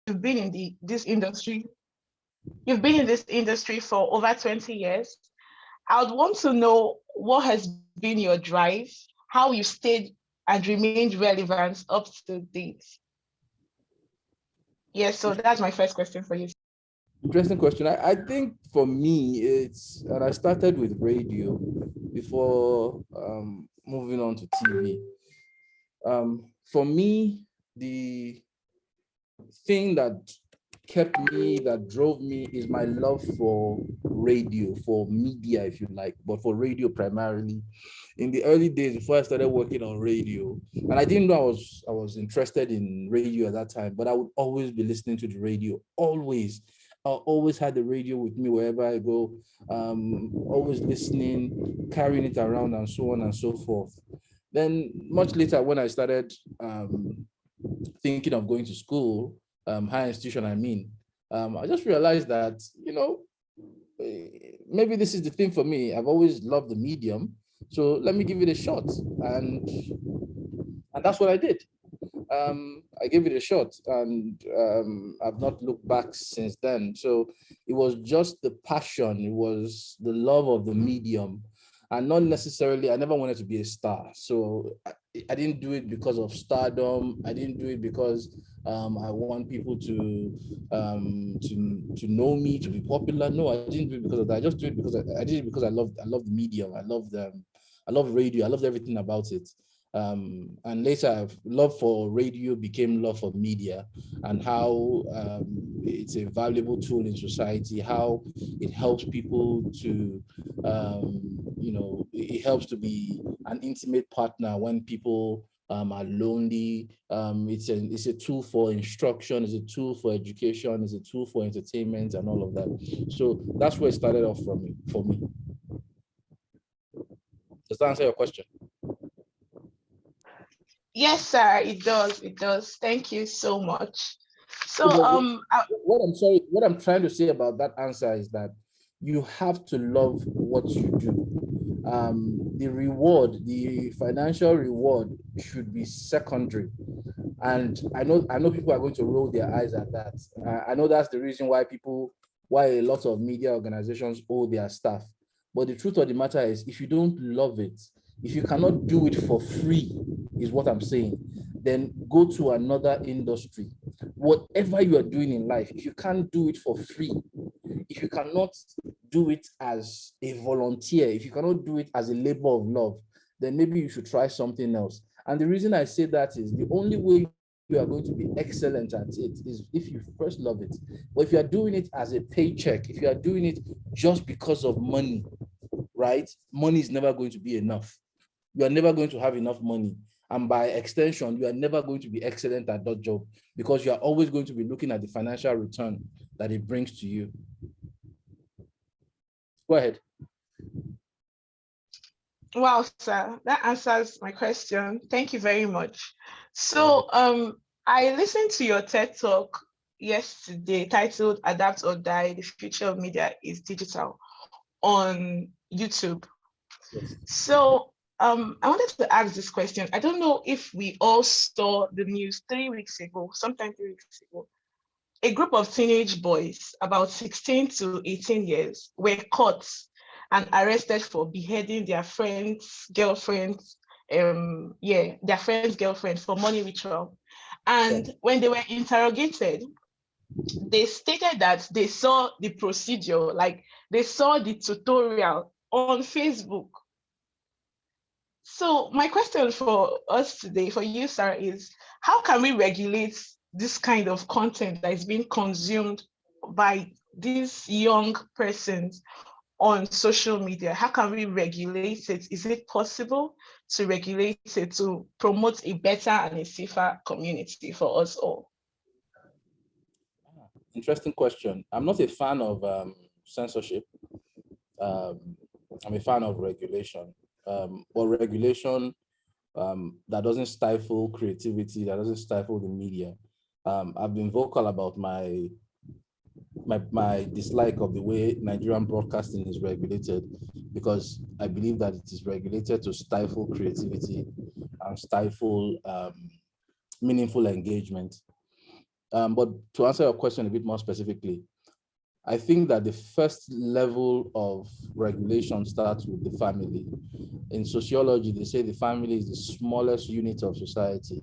you've been in this industry. You've been in this industry for over 20 years. I would want to know what has been your drive, how you stayed and remained relevant up to date. Yes, so that's my first question for you. Interesting question. I think for me, and I started with radio before moving on to TV. For me, the thing that drove me is my love for radio, for media, if you like, but for radio primarily. In the early days before I started working on radio, and I didn't know I was interested in radio at that time, but I would always be listening to the radio, always. I always had the radio with me wherever I go, always listening, carrying it around, and so on and so forth. Then much later, when I started thinking of going to school, higher institution, I just realized that, maybe this is the thing for me. I've always loved the medium, so let me give it a shot. And that's what I did. I gave it a shot, and I've not looked back since then. So it was just the passion, it was the love of the medium, and not necessarily, I never wanted to be a star. So I didn't do it because of stardom. I didn't do it because I want people to know me, to be popular. No, I didn't do it because of that. I just do it because I did it because I loved the medium. I love radio. I loved everything about it. And later, love for radio became love for media, and how it's a valuable tool in society, how it helps people to, it helps to be an intimate partner when people are lonely. It's a tool for instruction, it's a tool for education, it's a tool for entertainment and all of that. So that's where it started off for me. Does that answer your question? Yes, sir, it does. It does. Thank you so much. So, what I'm trying to say about that answer is that you have to love what you do. The reward, the financial reward, should be secondary. And I know people are going to roll their eyes at that. I know that's the reason why a lot of media organizations owe their staff. But the truth of the matter is, if you don't love it, if you cannot do it for free, is what I'm saying, then go to another industry. Whatever you are doing in life, if you can't do it for free, if you cannot do it as a volunteer, if you cannot do it as a labor of love, then maybe you should try something else. And the reason I say that is the only way you are going to be excellent at it is if you first love it. But if you are doing it as a paycheck, if you are doing it just because of money, right? Money is never going to be enough. You are never going to have enough money. And by extension, you are never going to be excellent at that job, because you are always going to be looking at the financial return that it brings to you. Go ahead. wow, sir, that answers my question. Thank you very much. So, I listened to your TED talk yesterday titled "Adapt or Die: The Future of Media is Digital" on YouTube. Yes. So, I wanted to ask this question. I don't know if we all saw the news 3 weeks ago, sometime 3 weeks ago. A group of teenage boys, about 16 to 18 years, were caught and arrested for beheading their friend's girlfriends, their friend's girlfriend for money ritual. And when they were interrogated, they stated that they saw the procedure, like they saw the tutorial on Facebook. So my question for us today, for you, Sarah, is how can we regulate this kind of content that is being consumed by these young persons on social media? How can we regulate it? Is it possible to regulate it to promote a better and a safer community for us all? Interesting question. I'm not a fan of censorship. I'm a fan of regulation. But regulation that doesn't stifle creativity, that doesn't stifle the media. I've been vocal about my dislike of the way Nigerian broadcasting is regulated, because I believe that it is regulated to stifle creativity and stifle meaningful engagement. But to answer your question a bit more specifically, I think that the first level of regulation starts with the family. In sociology, they say the family is the smallest unit of society.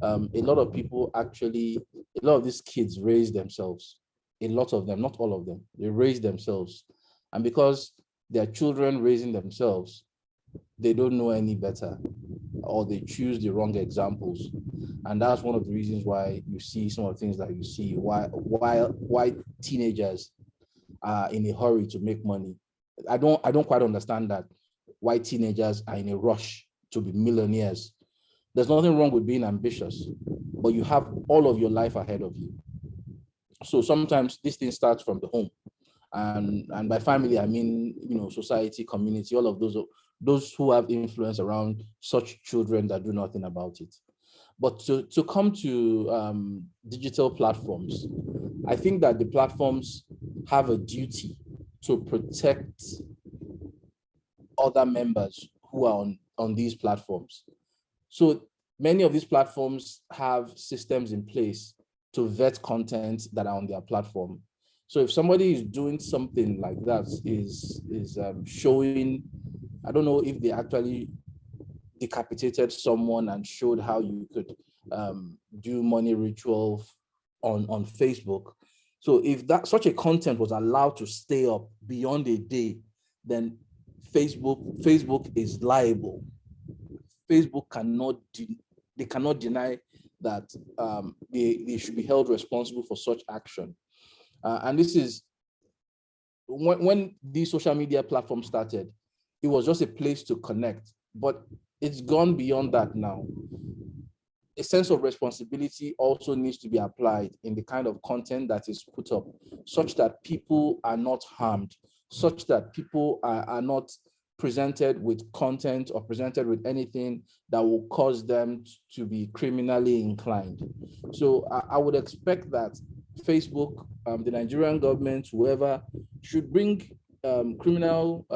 A lot of people actually, a lot of these kids raise themselves. A lot of them, not all of them, they raise themselves. And because they're children raising themselves, they don't know any better, or they choose the wrong examples. And that's one of the reasons why you see some of the things that you see, why teenagers are in a hurry to make money. I don't quite understand that, why teenagers are in a rush to be millionaires. There's nothing wrong with being ambitious, but you have all of your life ahead of you. So sometimes this thing starts from the home. And by family, I mean, society, community, all of those who have influence around such children that do nothing about it. But to come to digital platforms, I think that the platforms have a duty to protect other members who are on these platforms. So many of these platforms have systems in place to vet content that are on their platform. So if somebody is doing something like that, is showing, I don't know if they actually decapitated someone and showed how you could do money ritual on Facebook. So if that such a content was allowed to stay up beyond a day, then Facebook is liable. Facebook they cannot deny that they should be held responsible for such action. And this is when these social media platforms started, it was just a place to connect, but it's gone beyond that now. A sense of responsibility also needs to be applied in the kind of content that is put up, such that people are not harmed, such that people are not presented with content or presented with anything that will cause them to be criminally inclined. So I would expect that Facebook, the Nigerian government, whoever, should bring criminal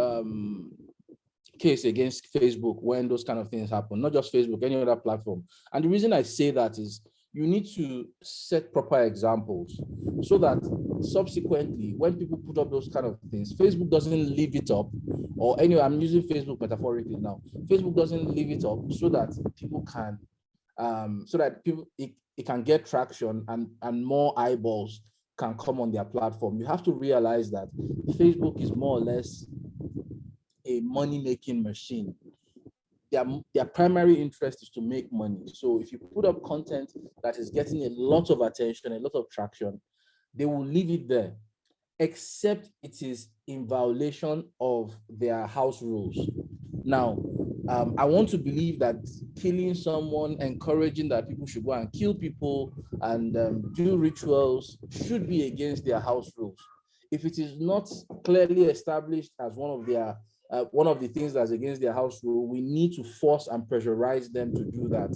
case against Facebook when those kind of things happen, not just Facebook, any other platform. And the reason I say that is you need to set proper examples so that subsequently, when people put up those kind of things, Facebook doesn't leave it up, or anyway, I'm using Facebook metaphorically now. Facebook doesn't leave it up so that people can, it can get traction and more eyeballs can come on their platform. You have to realize that Facebook is more or less a money-making machine. Their primary interest is to make money. So if you put up content that is getting a lot of attention, a lot of traction, they will leave it there, except it is in violation of their house rules. Now, I want to believe that killing someone, encouraging that people should go and kill people and do rituals should be against their house rules. If it is not clearly established as one of the things that's against their house rule, we need to force and pressurize them to do that.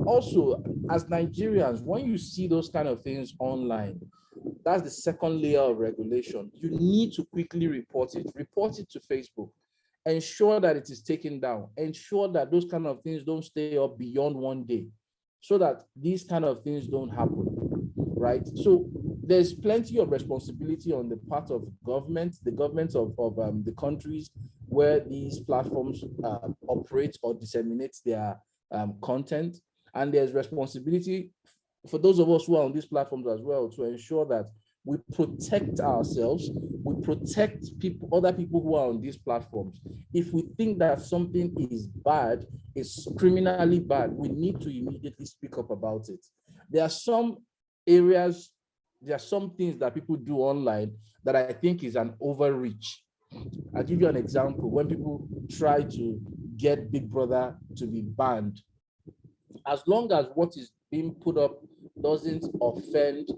Also, as Nigerians, when you see those kind of things online, that's the second layer of regulation. You need to quickly report it to Facebook, ensure that it is taken down, ensure that those kind of things don't stay up beyond one day, so that these kind of things don't happen, right? So there's plenty of responsibility on the part of government, the governments of the countries where these platforms operate or disseminate their content. And there's responsibility for those of us who are on these platforms as well to ensure that we protect ourselves, we protect other people who are on these platforms. If we think that something is bad, is criminally bad, we need to immediately speak up about it. There are some areas, there are some things that people do online that I think is an overreach. I'll give you an example. When people try to get Big Brother to be banned, as long as what is being put up doesn't offend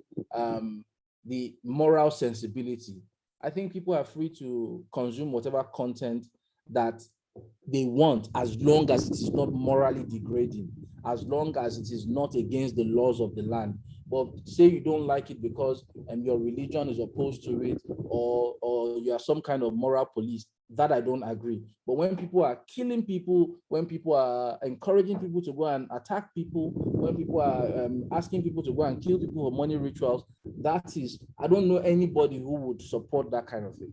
the moral sensibility, I think people are free to consume whatever content that they want, as long as it is not morally degrading, as long as it is not against the laws of the land. But say you don't like it because your religion is opposed to it, or you are some kind of moral police. That I don't agree. But when people are killing people, when people are encouraging people to go and attack people, when people are asking people to go and kill people for money rituals, that is, I don't know anybody who would support that kind of thing.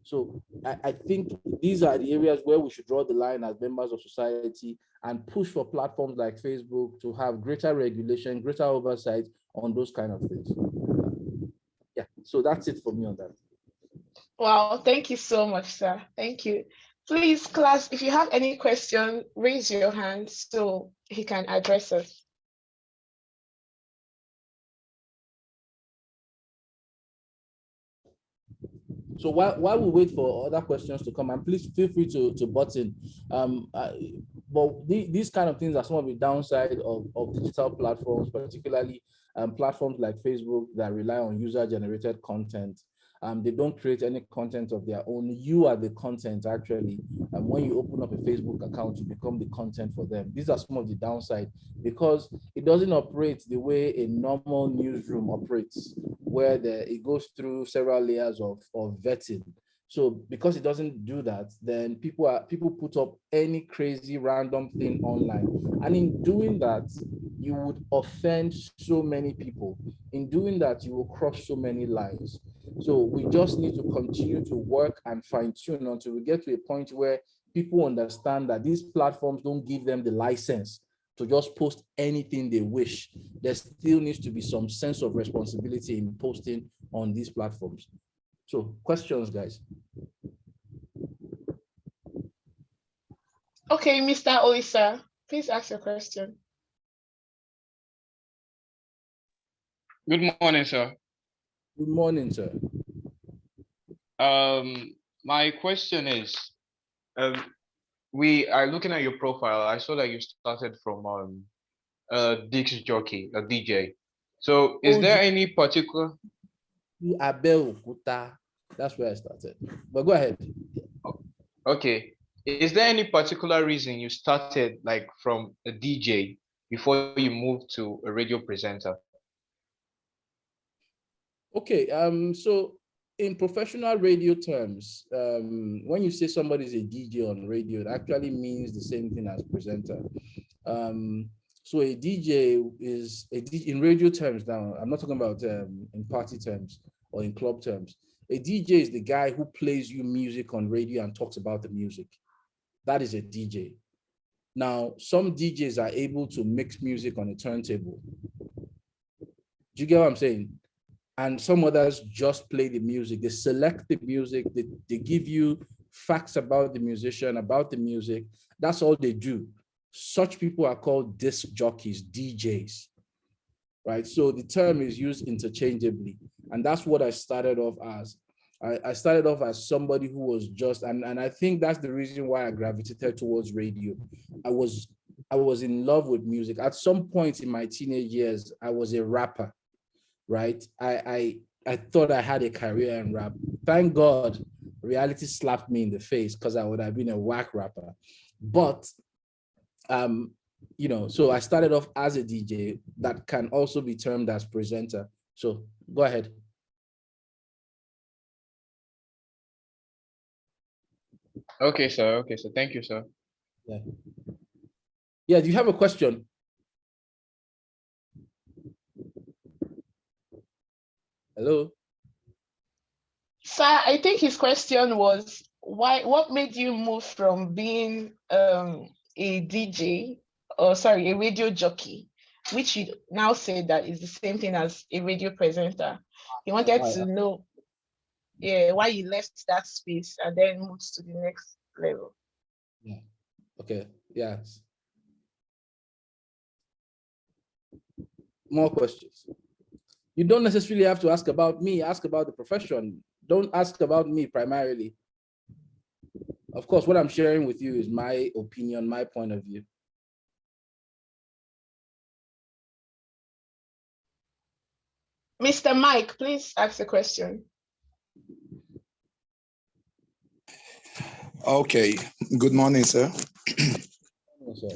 So I think these are the areas where we should draw the line as members of society and push for platforms like Facebook to have greater regulation, greater oversight on those kind of things. Yeah, so that's it for me on that. Wow, thank you so much, sir. Thank you. Please, class, if you have any question, raise your hand so he can address us. So while we wait for other questions to come, and please feel free to butt in. But these kind of things are some of the downside of digital platforms, particularly platforms like Facebook that rely on user-generated content. They don't create any content of their own. You are the content, actually. And when you open up a Facebook account, you become the content for them. These are some of the downside, because it doesn't operate the way a normal newsroom operates, where it goes through several layers of vetting. So because it doesn't do that, then people put up any crazy random thing online. And in doing that, you would offend so many people. In doing that, you will cross so many lines. So we just need to continue to work and fine-tune until we get to a point where people understand that these platforms don't give them the license to just post anything they wish. There still needs to be some sense of responsibility in posting on these platforms. So questions, guys? Okay, Mr. Olisa, please ask your question. Good morning, sir. Good morning, sir. My question is, we are looking at your profile. I saw that you started from a disc jockey, a DJ. So is there any particular? That's where I started. But go ahead. Okay. Is there any particular reason you started like from a DJ before you moved to a radio presenter? Okay, so in professional radio terms, when you say somebody's a DJ on radio, it actually means the same thing as presenter. So a DJ is a DJ in radio terms. Now, I'm not talking about in party terms or in club terms. A DJ is the guy who plays you music on radio and talks about the music. That is a DJ. Now, some DJs are able to mix music on a turntable. Do you get what I'm saying? And some others just play the music. They select the music. They give you facts about the musician, about the music. That's all they do. Such people are called disc jockeys, DJs, right? So the term is used interchangeably. And that's what I started off as. I started off as somebody who was just, and I think that's the reason why I gravitated towards radio. I was in love with music. At some point in my teenage years, I was a rapper. Right? I thought I had a career in rap. Thank God, reality slapped me in the face, because I would have been a whack rapper. But so I started off as a DJ that can also be termed as presenter. So go ahead. Okay, sir. Okay, so thank you, sir. Yeah. Yeah, do you have a question? Hello? Sir, I think his question was, what made you move from being a DJ, or sorry, a radio jockey, which you now say that is the same thing as a radio presenter. He wanted to know, why you left that space and then moved to the next level. Yeah. Okay. Yes. More questions. You don't necessarily have to ask about me. Ask about the profession. Don't ask about me primarily. Of course, what I'm sharing with you is my opinion, my point of view. Mr. Mike, please ask the question. Okay. Good morning, sir. Yes, sir.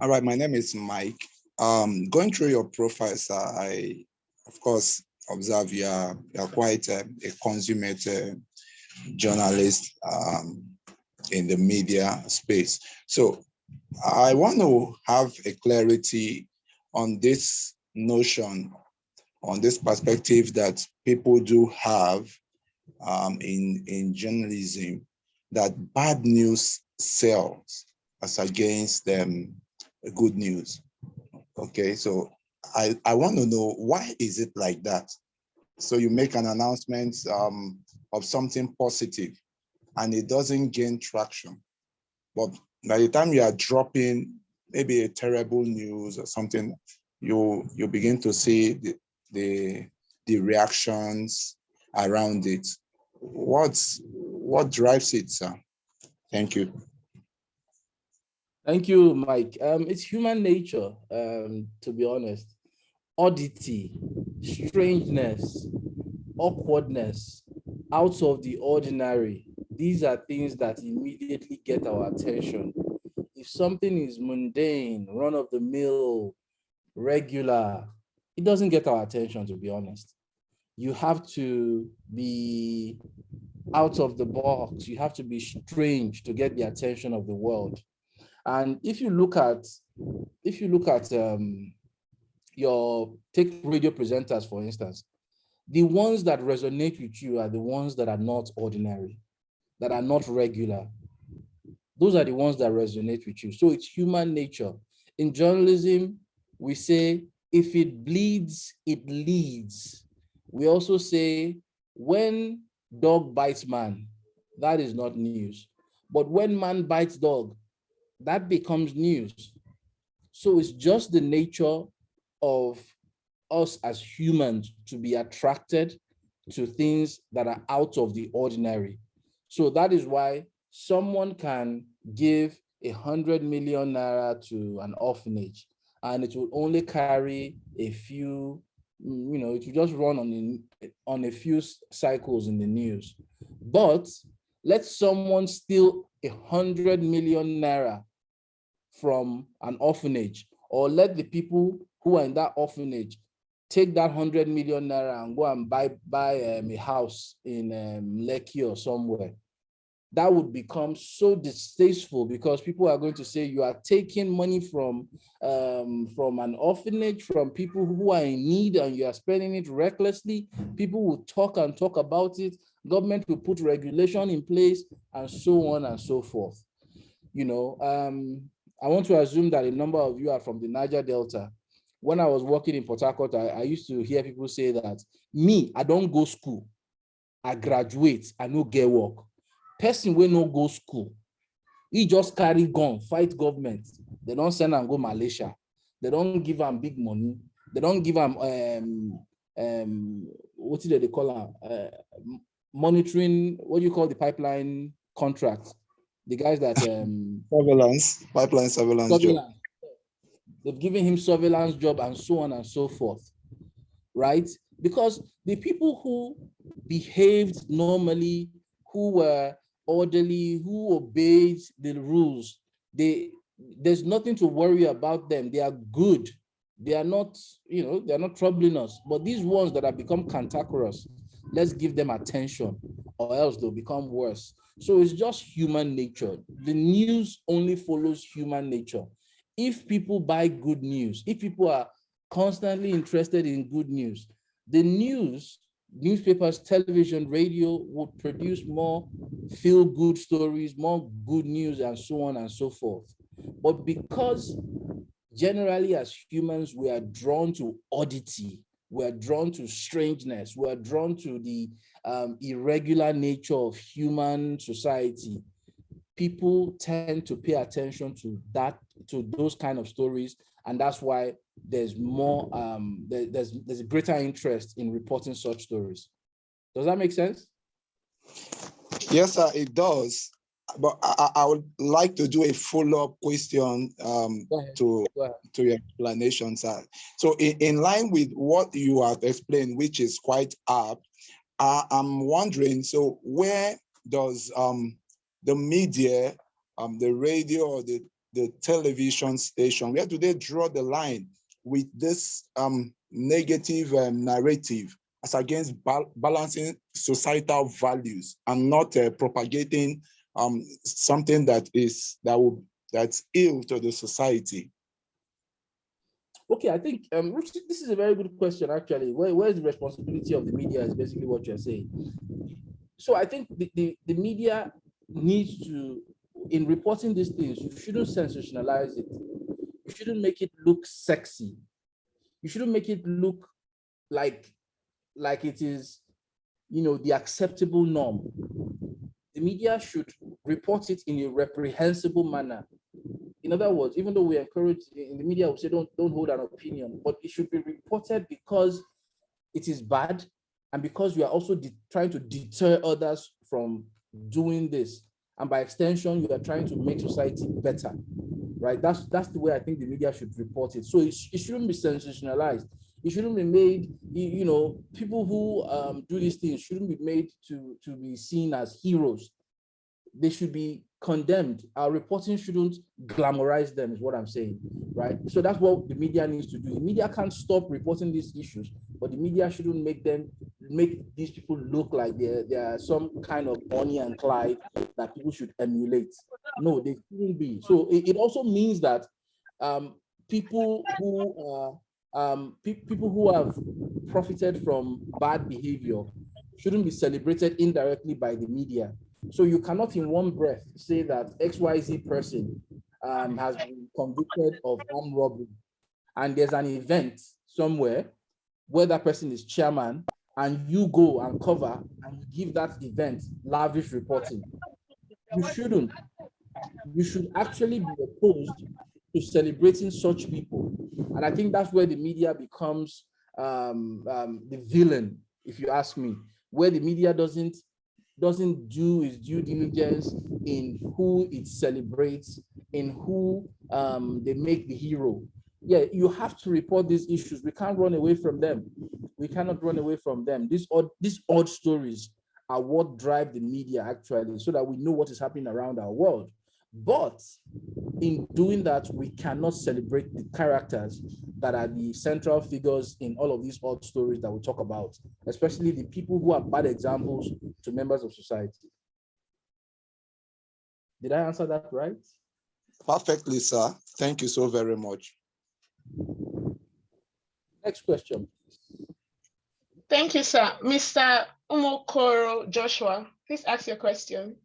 All right, my name is Mike. Going through your profile, sir, I, of course, observe you are quite a consummate journalist in the media space. So I want to have a clarity on this notion, on this perspective that people do have in journalism, that bad news sells as against good news. Okay, so I want to know, why is it like that? So you make an announcement of something positive and it doesn't gain traction. But by the time you are dropping maybe a terrible news or something, you begin to see the reactions around it. What drives it, sir? Thank you. Thank you, Mike. It's human nature, to be honest. Oddity, strangeness, awkwardness, out of the ordinary. These are things that immediately get our attention. If something is mundane, run of the mill, regular, it doesn't get our attention, to be honest. You have to be out of the box. You have to be strange to get the attention of the world. And if you look at your take radio presenters, for instance, the ones that resonate with you are the ones that are not ordinary, that are not regular. Those are the ones that resonate with you. So it's human nature. In journalism, we say, if it bleeds, it leads. We also say, when dog bites man, that is not news. But when man bites dog, that becomes news. So it's just the nature of us as humans to be attracted to things that are out of the ordinary. So that is why someone can give 100 million naira to an orphanage and it will only carry a few, it will just run on a few cycles in the news. But let someone steal 100 million naira from an orphanage, or let the people who are in that orphanage take that 100 million naira and go and buy a house in Lekki or somewhere. That would become so distasteful, because people are going to say you are taking money from an orphanage, from people who are in need, and you are spending it recklessly. People will talk and talk about it. Government will put regulation in place, and so on and so forth. I want to assume that a number of you are from the Niger Delta. When I was working in Port Harcourt, I used to hear people say that, me, I don't go school. I graduate, I no get work. Person wey no go school, he just carry gun, fight government. They don't send am go Malaysia. They don't give am big money. They don't give am what do they call am? Monitoring, what do you call the pipeline contract? The guys that pipeline surveillance job. They've given him surveillance job and so on and so forth, right? Because the people who behaved normally, who were orderly, who obeyed the rules, there's nothing to worry about them. They are good. They are not, they're not troubling us. But these ones that have become cantankerous, let's give them attention, or else they'll become worse. So it's just human nature. The news only follows human nature. If people buy good news, if people are constantly interested in good news, the newspapers, television, radio would produce more feel-good stories, more good news, and so on and so forth. But because generally as humans, we are drawn to oddity, we are drawn to strangeness, we are drawn to the irregular nature of human society, people tend to pay attention to those kind of stories, and that's why there's more there's a greater interest in reporting such stories. Does that make sense? Yes, sir, it does. But I would like to do a follow-up question to your explanation, sir. So in line with what you have explained, which is quite apt, I'm wondering, so where does the media, the radio or the television station, where do they draw the line with this negative narrative as against balancing societal values and not propagating something that's ill to the society? Okay, I think this is a very good question, actually. Where's the responsibility of the media is basically what you're saying. So I think the media needs to, in reporting these things, you shouldn't sensationalize it. You shouldn't make it look sexy. You shouldn't make it look like it is, the acceptable norm. The media should report it in a reprehensible manner. In other words, even though we encourage in the media, we say don't hold an opinion, but it should be reported because it is bad and because we are also trying to deter others from doing this. And by extension, we are trying to make society better, right? That's the way I think the media should report it. So it shouldn't be sensationalized. It shouldn't be made, people who do these things shouldn't be made to be seen as heroes. They should be condemned. Our reporting shouldn't glamorize them, is what I'm saying, right? So that's what the media needs to do. The media can't stop reporting these issues, but the media shouldn't make these people look like they're some kind of Bonnie and Clyde that people should emulate. No, they shouldn't be. So it also means that people who have profited from bad behavior shouldn't be celebrated indirectly by the media. So you cannot in one breath say that XYZ person has been convicted of armed robbery, and there's an event somewhere where that person is chairman, and you go and cover and you give that event lavish reporting. You shouldn't. You should actually be opposed to celebrating such people. And I think that's where the media becomes the villain, if you ask me, where the media doesn't do its due diligence in who it celebrates, in who they make the hero. Yeah, you have to report these issues. We can't run away from them. We cannot run away from them. These odd stories are what drive the media, actually, so that we know what is happening around our world. But in doing that, we cannot celebrate the characters that are the central figures in all of these odd stories that we talk about, especially the people who are bad examples to members of society. Did I answer that right? Perfectly, sir. Thank you so very much. Next question. Thank you, sir. Mr. Umokoro Joshua, please ask your question.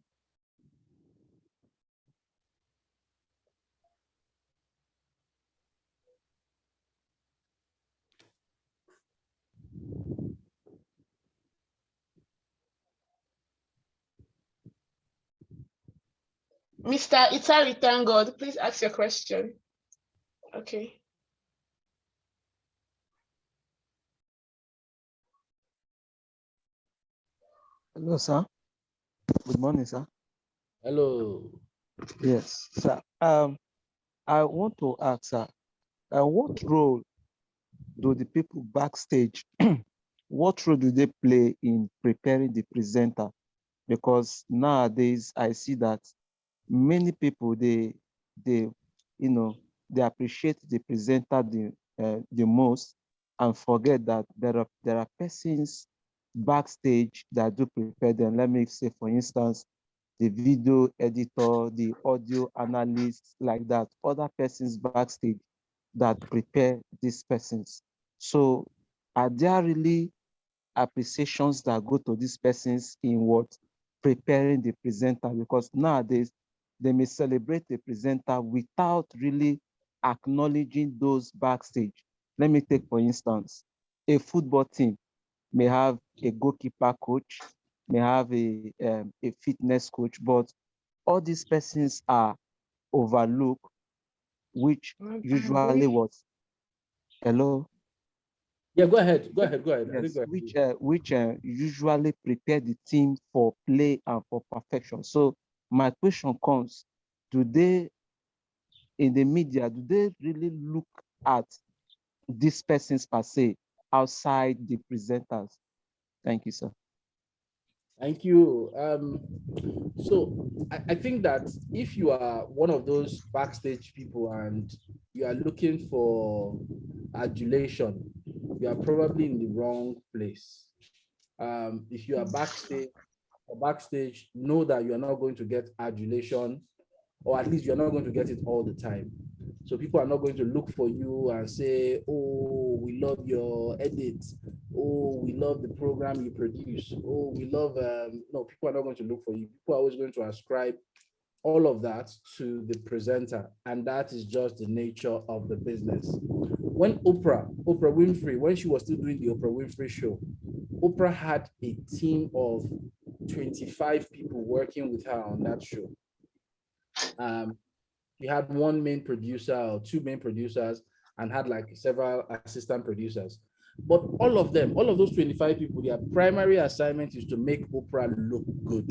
Mr. Itari, thank God, please ask your question. Okay. Hello, sir. Good morning, sir. Hello. Yes, sir. I want to ask, sir, what role do the people backstage, what role do they play in preparing the presenter? Because nowadays I see that many people they appreciate the presenter the most and forget that there are persons backstage that do prepare them. Let me say, for instance, the video editor, the audio analyst, like that, other persons backstage that prepare these persons. So are there really appreciations that go to these persons in what preparing the presenter? Because nowadays they may celebrate the presenter without really acknowledging those backstage. Let me take, for instance, a football team may have a goalkeeper coach, may have a fitness coach, but all these persons are overlooked, which usually was, hello? Yeah, go ahead. Yes, which usually prepare the team for play and for perfection. So my question comes, do they, in the media, do they really look at these persons per se outside the presenters? Thank you, sir. Thank you. So I think that if you are one of those backstage people and you are looking for adulation, you are probably in the wrong place. If you are backstage, know that you are not going to get adulation, or at least you're not going to get it all the time. So people are not going to look for you and say, oh, we love your edits. Oh, we love the program you produce. Oh, we love, no, people are not going to look for you. People are always going to ascribe all of that to the presenter. And that is just the nature of the business. When Oprah Winfrey, when she was still doing the Oprah Winfrey show, Oprah had a team of 25 people working with her on that show. She had one main producer or two main producers and had like several assistant producers. But all of them, all of those 25 people, their primary assignment is to make Oprah look good.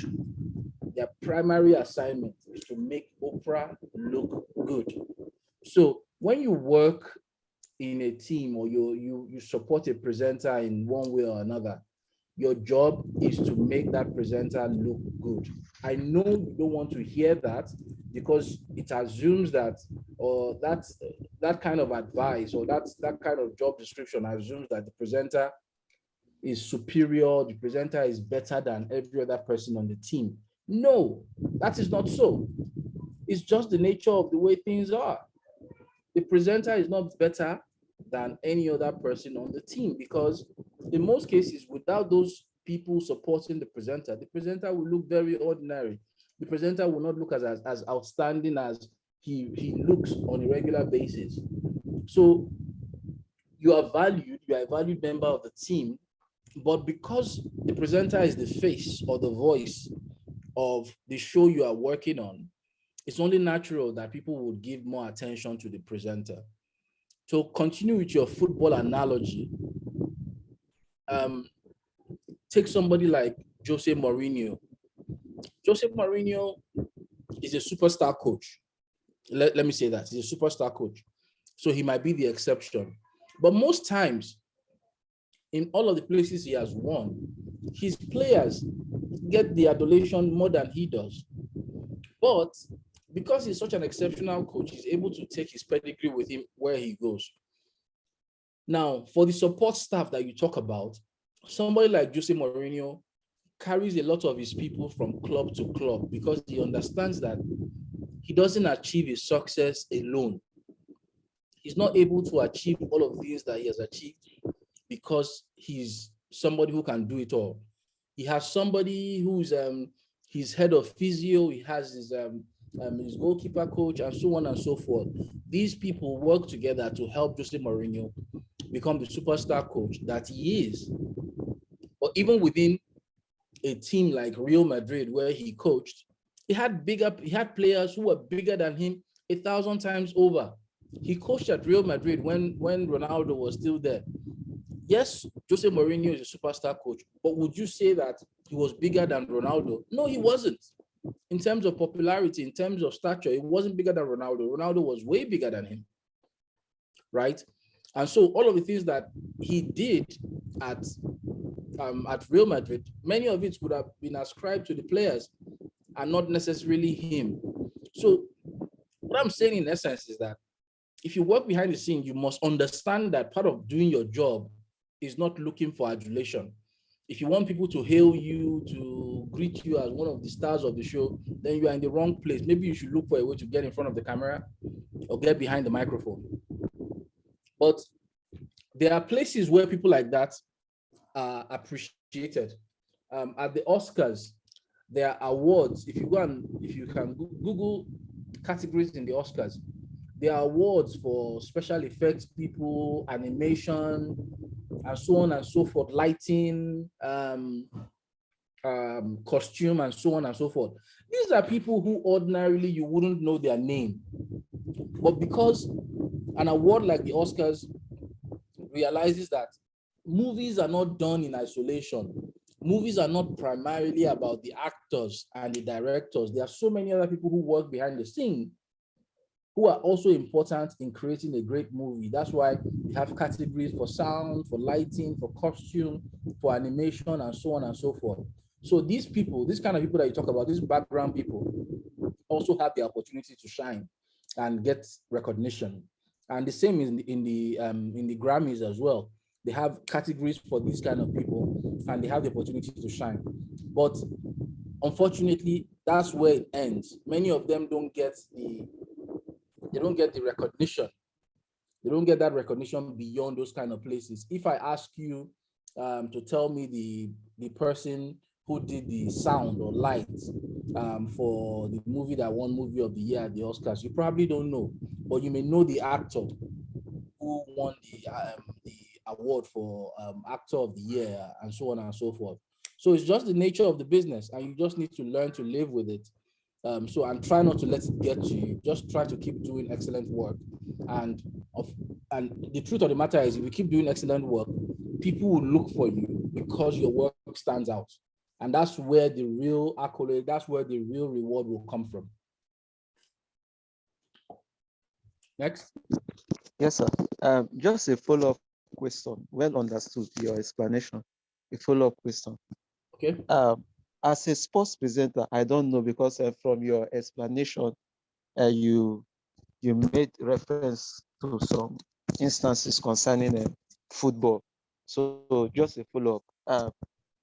Their primary assignment is to make Oprah look good. So when you work in a team or you support a presenter in one way or another, your job is to make that presenter look good. I know you don't want to hear that because it assumes that, or that kind of advice or that kind of job description assumes that the presenter is superior, the presenter is better than every other person on the team. No, that is not so. It's just the nature of the way things are. The presenter is not better than any other person on the team because in most cases, without those people supporting the presenter will look very ordinary. The presenter will not look as outstanding as he looks on a regular basis. So you are a valued member of the team, but because the presenter is the face or the voice of the show you are working on, it's only natural that people would give more attention to the presenter. So continue with your football analogy. Take somebody like Jose Mourinho. Jose Mourinho is a superstar coach. Let me say that. He's a superstar coach. So he might be the exception. But most times, in all of the places he has won, his players get the adulation more than he does. But because he's such an exceptional coach, he's able to take his pedigree with him where he goes. Now, for the support staff that you talk about, somebody like Jose Mourinho carries a lot of his people from club to club because he understands that he doesn't achieve his success alone. He's not able to achieve all of the things that he has achieved because he's somebody who can do it all. He has somebody who's his head of physio, he has his goalkeeper coach, and so on and so forth. These people work together to help Jose Mourinho become the superstar coach that he is. But even within a team like Real Madrid, where he coached, he had players who were bigger than him 1,000 times over. He coached at Real Madrid when Ronaldo was still there. Yes, Jose Mourinho is a superstar coach, but would you say that he was bigger than Ronaldo? No, he wasn't. In terms of popularity, in terms of stature, he wasn't bigger than Ronaldo. Ronaldo was way bigger than him, right? And so all of the things that he did at Real Madrid, many of it would have been ascribed to the players and not necessarily him. So what I'm saying in essence is that if you work behind the scene, you must understand that part of doing your job is not looking for adulation. If you want people to hail you, to greet you as one of the stars of the show, then you are in the wrong place. Maybe you should look for a way to get in front of the camera or get behind the microphone. But there are places where people like that are appreciated. At the Oscars, there are awards. If you can Google categories in the Oscars, there are awards for special effects people, animation, and so on and so forth, lighting, costume, and so on and so forth. These are people who ordinarily you wouldn't know their name. But because an award like the Oscars realizes that movies are not done in isolation. Movies are not primarily about the actors and the directors. There are so many other people who work behind the scene who are also important in creating a great movie. That's why we have categories for sound, for lighting, for costume, for animation, and so on and so forth. So these people, this kind of people that you talk about, these background people, also have the opportunity to shine and get recognition. And the same in the Grammys as well. They have categories for these kind of people. and they have the opportunity to shine. But unfortunately, that's where it ends. Many of them don't get the recognition. They don't get that recognition beyond those kind of places. If I ask you to tell me the person who did the sound or lights for the movie that won movie of the year at the Oscars, you probably don't know, but you may know the actor who won the award for actor of the year and so on and so forth. So it's just the nature of the business, and you just need to learn to live with it. And try not to let it get to you. Just try to keep doing excellent work. And the truth of the matter is, if you keep doing excellent work, people will look for you because your work stands out. And that's where the real accolade, that's where the real reward will come from. Next. Yes, sir. Just a follow-up question. Well understood, your explanation. A follow-up question. Okay. As a sports presenter, I don't know, because from your explanation, you made reference to some instances concerning football. So just a follow-up.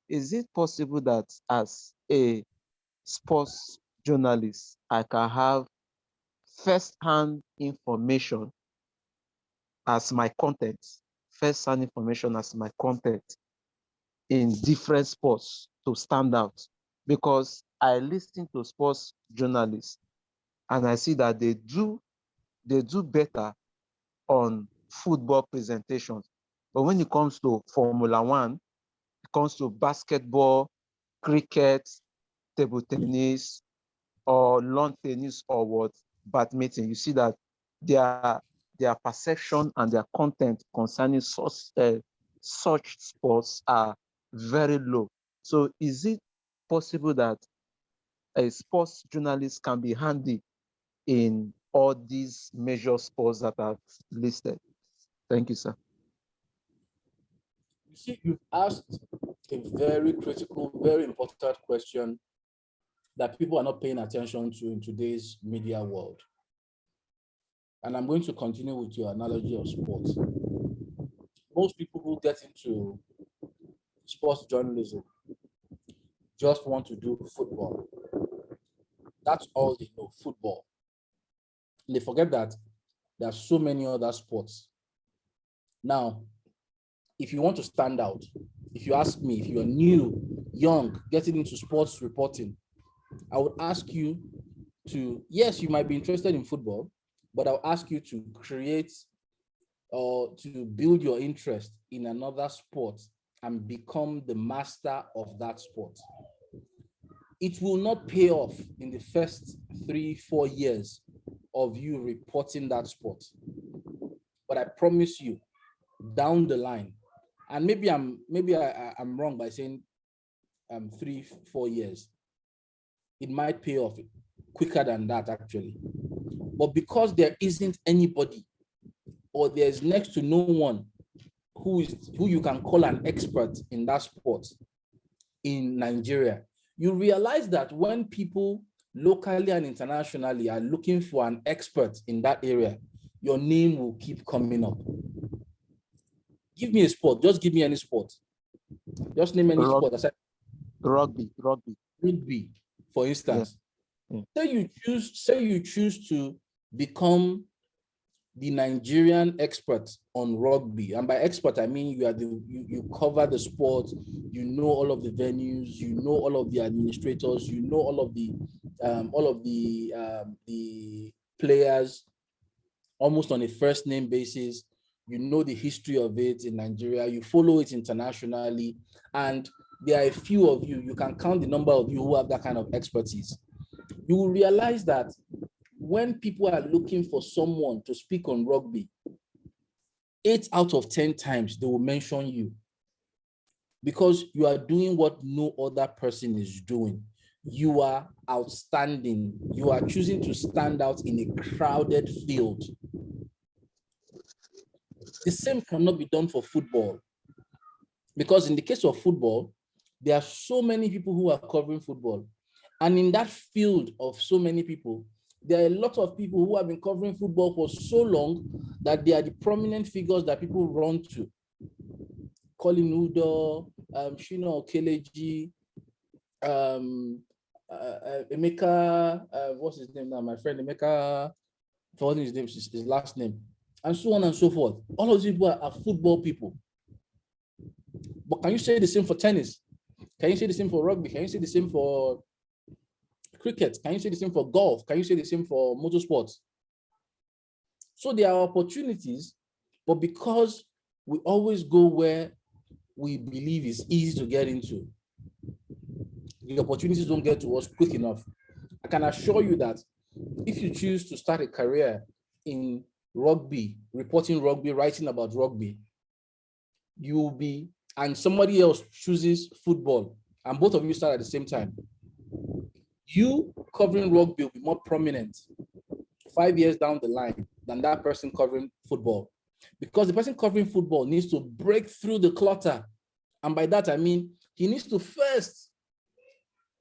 Is it possible that as a sports journalist, I can have first-hand information as my content, first-hand information as my content in different sports to stand out? Because I listen to sports journalists and I see that they do better on football presentations. But when it comes to Formula One, it comes to basketball, cricket, table tennis, or lawn tennis, or what, badminton, you see that their perception and their content concerning such sports are very low. So is it possible that a sports journalist can be handy in all these major sports that I've listed? Thank you, sir. You see, you've asked a very critical, very important question that people are not paying attention to in today's media world. And I'm going to continue with your analogy of sports. Most people who get into sports journalism just want to do football. That's all they know, football. And they forget that there are so many other sports. Now, if you want to stand out, if you ask me, if you're new, young, getting into sports reporting, I would ask you to, yes, you might be interested in football, but I'll ask you to create or to build your interest in another sport and become the master of that sport. It will not pay off in the first 3-4 years of you reporting that sport. But I promise you, down the line, and maybe I'm wrong by saying 3-4 years, it might pay off quicker than that actually. But because there isn't anybody, or there's next to no one who you can call an expert in that sport in Nigeria, you realize that when people locally and internationally are looking for an expert in that area, your name will keep coming up. Give me a sport, just give me any sport. Just name any sport. I said Rugby, for instance. Yeah. Say you choose to become the Nigerian expert on rugby, and by expert I mean you cover the sport, you know all of the venues, you know all of the administrators, you know all of the players almost on a first name basis, you know the history of it in Nigeria, you follow it internationally, and there are a few of you, you can count the number of you who have that kind of expertise. You will realize that when people are looking for someone to speak on rugby, 8 out of 10 times they will mention you, because you are doing what no other person is doing. You are outstanding. You are choosing to stand out in a crowded field. The same cannot be done for football, because in the case of football, there are so many people who are covering football. And in that field of so many people, there are a lot of people who have been covering football for so long that they are the prominent figures that people run to. Colin Udo, Shino Keleji, Emeka, what's his name now? My friend Emeka, forgetting his name, his last name, and so on and so forth. All of these people are football people. But can you say the same for tennis? Can you say the same for rugby? Can you say the same for cricket? Can you say the same for golf? Can you say the same for motorsports? So there are opportunities, but because we always go where we believe is easy to get into, the opportunities don't get to us quick enough. I can assure you that if you choose to start a career in rugby, reporting rugby, writing about rugby, you will be, and somebody else chooses football, and both of you start at the same time, you covering rugby will be more prominent 5 years down the line than that person covering football. Because the person covering football needs to break through the clutter. And by that, I mean, he needs to first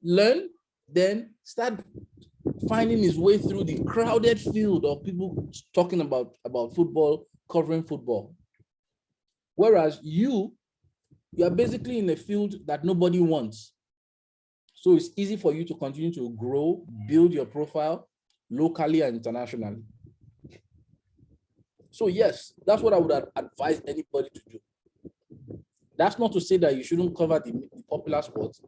learn, then start finding his way through the crowded field of people talking about football, covering football. Whereas you are basically in a field that nobody wants. So it's easy for you to continue to grow, build your profile locally and internationally. So yes, that's what I would advise anybody to do. That's not to say that you shouldn't cover the popular sports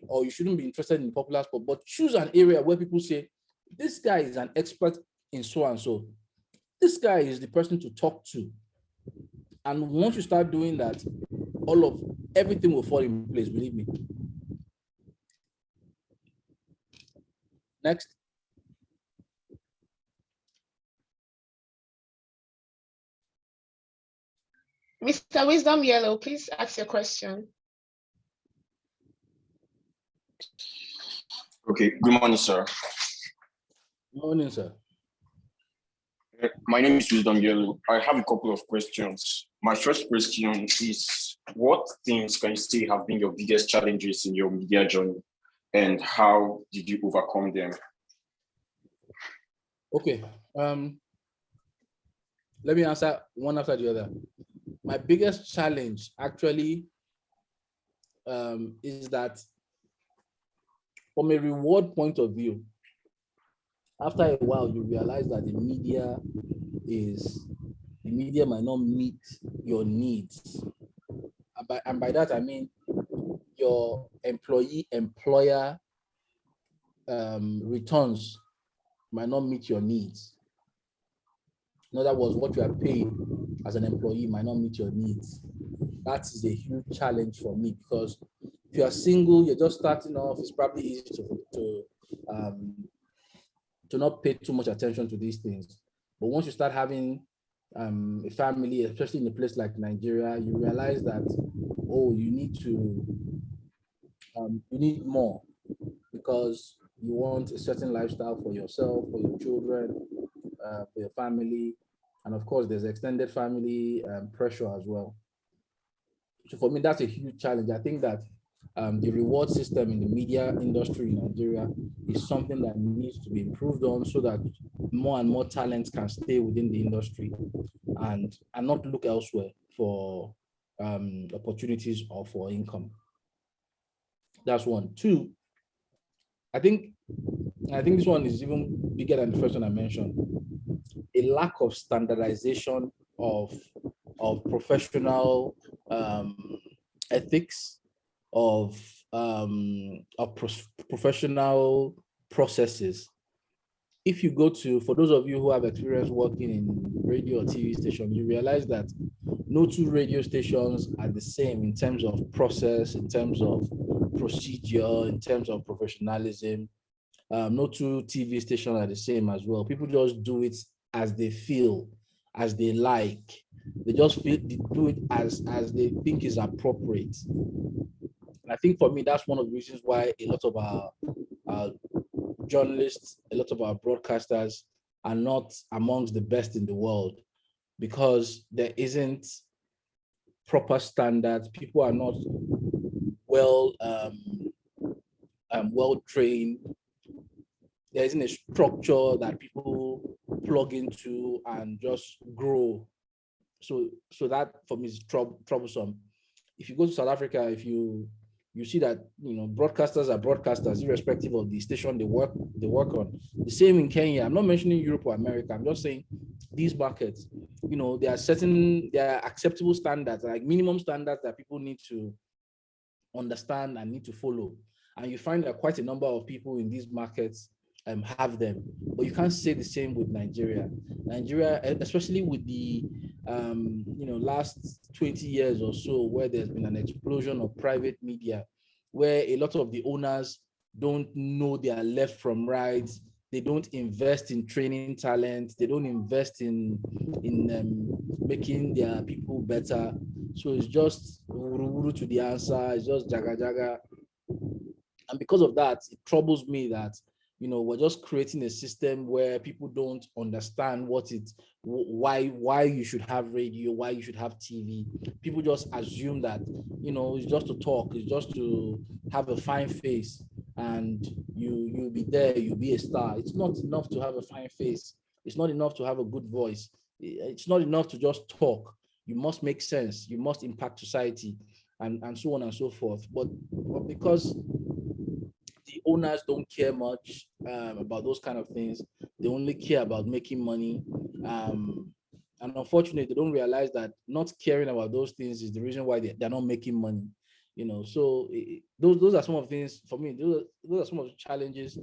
or you shouldn't be interested in popular sport, but choose an area where people say, this guy is an expert in so and so. This guy is the person to talk to. And once you start doing that, everything will fall in place, believe me. Next. Mr. Wisdom Yellow, please ask your question. Okay, good morning, sir. Good morning, sir. My name is Wisdom Yellow. I have a couple of questions. My first question is, what things can you say have been your biggest challenges in your media journey, and how did you overcome them? Okay, let me answer one after the other. My biggest challenge actually is that from a reward point of view, after a while, you realize that the media might not meet your needs. And by that, I mean your employer returns might not meet your needs. In other words, what you are paid as an employee might not meet your needs. That is a huge challenge for me, because if you are single, you're just starting off, it's probably easy to not pay too much attention to these things. But once you start having a family, especially in a place like Nigeria, you realize that, oh, you need more, because you want a certain lifestyle for yourself, for your children, for your family, and of course, there's extended family pressure as well. So for me, that's a huge challenge. I think that the reward system in the media industry in Nigeria is something that needs to be improved on, so that more and more talents can stay within the industry and not look elsewhere for opportunities or for income. That's one. Two, I think this one is even bigger than the first one I mentioned. A lack of standardization of professional ethics, of professional processes. If you go to, for those of you who have experience working in radio or TV station, you realize that no two radio stations are the same in terms of process, in terms of procedure, in terms of professionalism. No two TV stations are the same as well. People just do it as they feel, as they like. They just do it as they think is appropriate. And I think for me, that's one of the reasons why a lot of our journalists, a lot of our broadcasters are not amongst the best in the world, because there isn't proper standards. People are not well trained. There isn't a structure that people plug into and just grow. So that for me is troublesome. if you go to South Africa, if you see that broadcasters are broadcasters, irrespective of the station they work on. The same in Kenya. I'm not mentioning Europe or America. I'm just saying these markets. There are acceptable standards, like minimum standards that people need to understand and need to follow. And you find that quite a number of people in these markets have them, but you can't say the same with Nigeria. Nigeria, especially with the last 20 years or so, where there's been an explosion of private media, where a lot of the owners don't know their left from right. They don't invest in training talent. They don't invest in making their people better. So it's just wuru to the answer. It's just jaga jaga. And because of that, it troubles me that we're just creating a system where people don't understand why you should have radio, why you should have TV. People just assume that it's just to talk, it's just to have a fine face, and you'll be there, you'll be a star. It's not enough to have a fine face. It's not enough to have a good voice. It's not enough to just talk. You must make sense. You must impact society, and so on and so forth. But because the owners don't care much about those kind of things, they only care about making money. And unfortunately, they don't realize that not caring about those things is the reason why they're not making money. So those are some of the things for me. Those are some of the challenges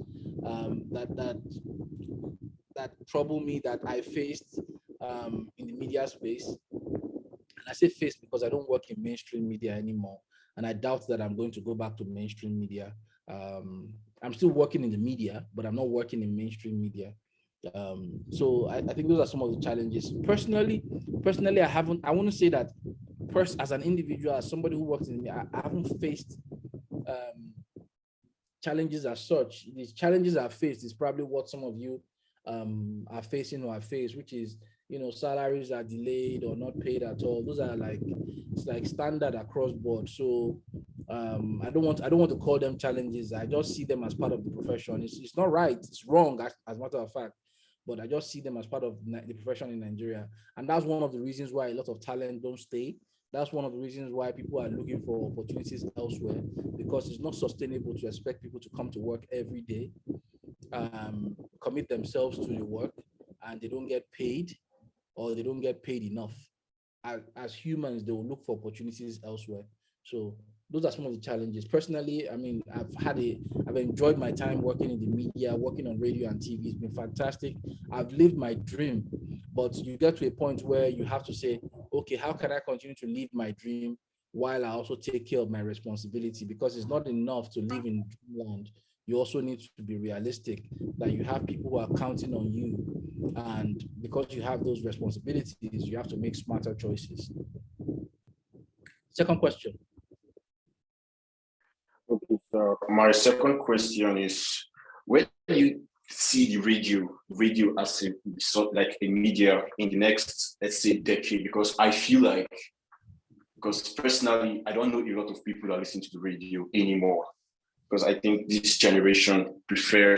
that trouble me, that I faced in the media space. And I say faced because I don't work in mainstream media anymore, and I doubt that I'm going to go back to mainstream media. I'm still working in the media, but I'm not working in mainstream media. So I think those are some of the challenges. Personally, I want to say that as an individual, as somebody who works in media, I haven't faced challenges as such. These challenges I've faced is probably what some of you are facing or have faced, which is salaries are delayed or not paid at all. Those are it's like standard across board. So I don't want to call them challenges. I just see them as part of the profession. It's not right. It's wrong as a matter of fact. But I just see them as part of the profession in Nigeria. And that's one of the reasons why a lot of talent don't stay. That's one of the reasons why people are looking for opportunities elsewhere, because it's not sustainable to expect people to come to work every day, commit themselves to the work, and they don't get paid, or they don't get paid enough. As humans, they will look for opportunities elsewhere. So those are some of the challenges. Personally, I mean, I've enjoyed my time working in the media, working on radio and TV. It's been fantastic. I've lived my dream, but you get to a point where you have to say, okay, how can I continue to live my dream while I also take care of my responsibility? Because it's not enough to live in dreamland. You also need to be realistic, that you have people who are counting on you. And because you have those responsibilities, you have to make smarter choices. Second question. Okay, so my second question is, where do you see the radio as like a media in the next, let's say, decade? Because I feel like, because personally, I don't know a lot of people that listen to the radio anymore. Because I think this generation prefer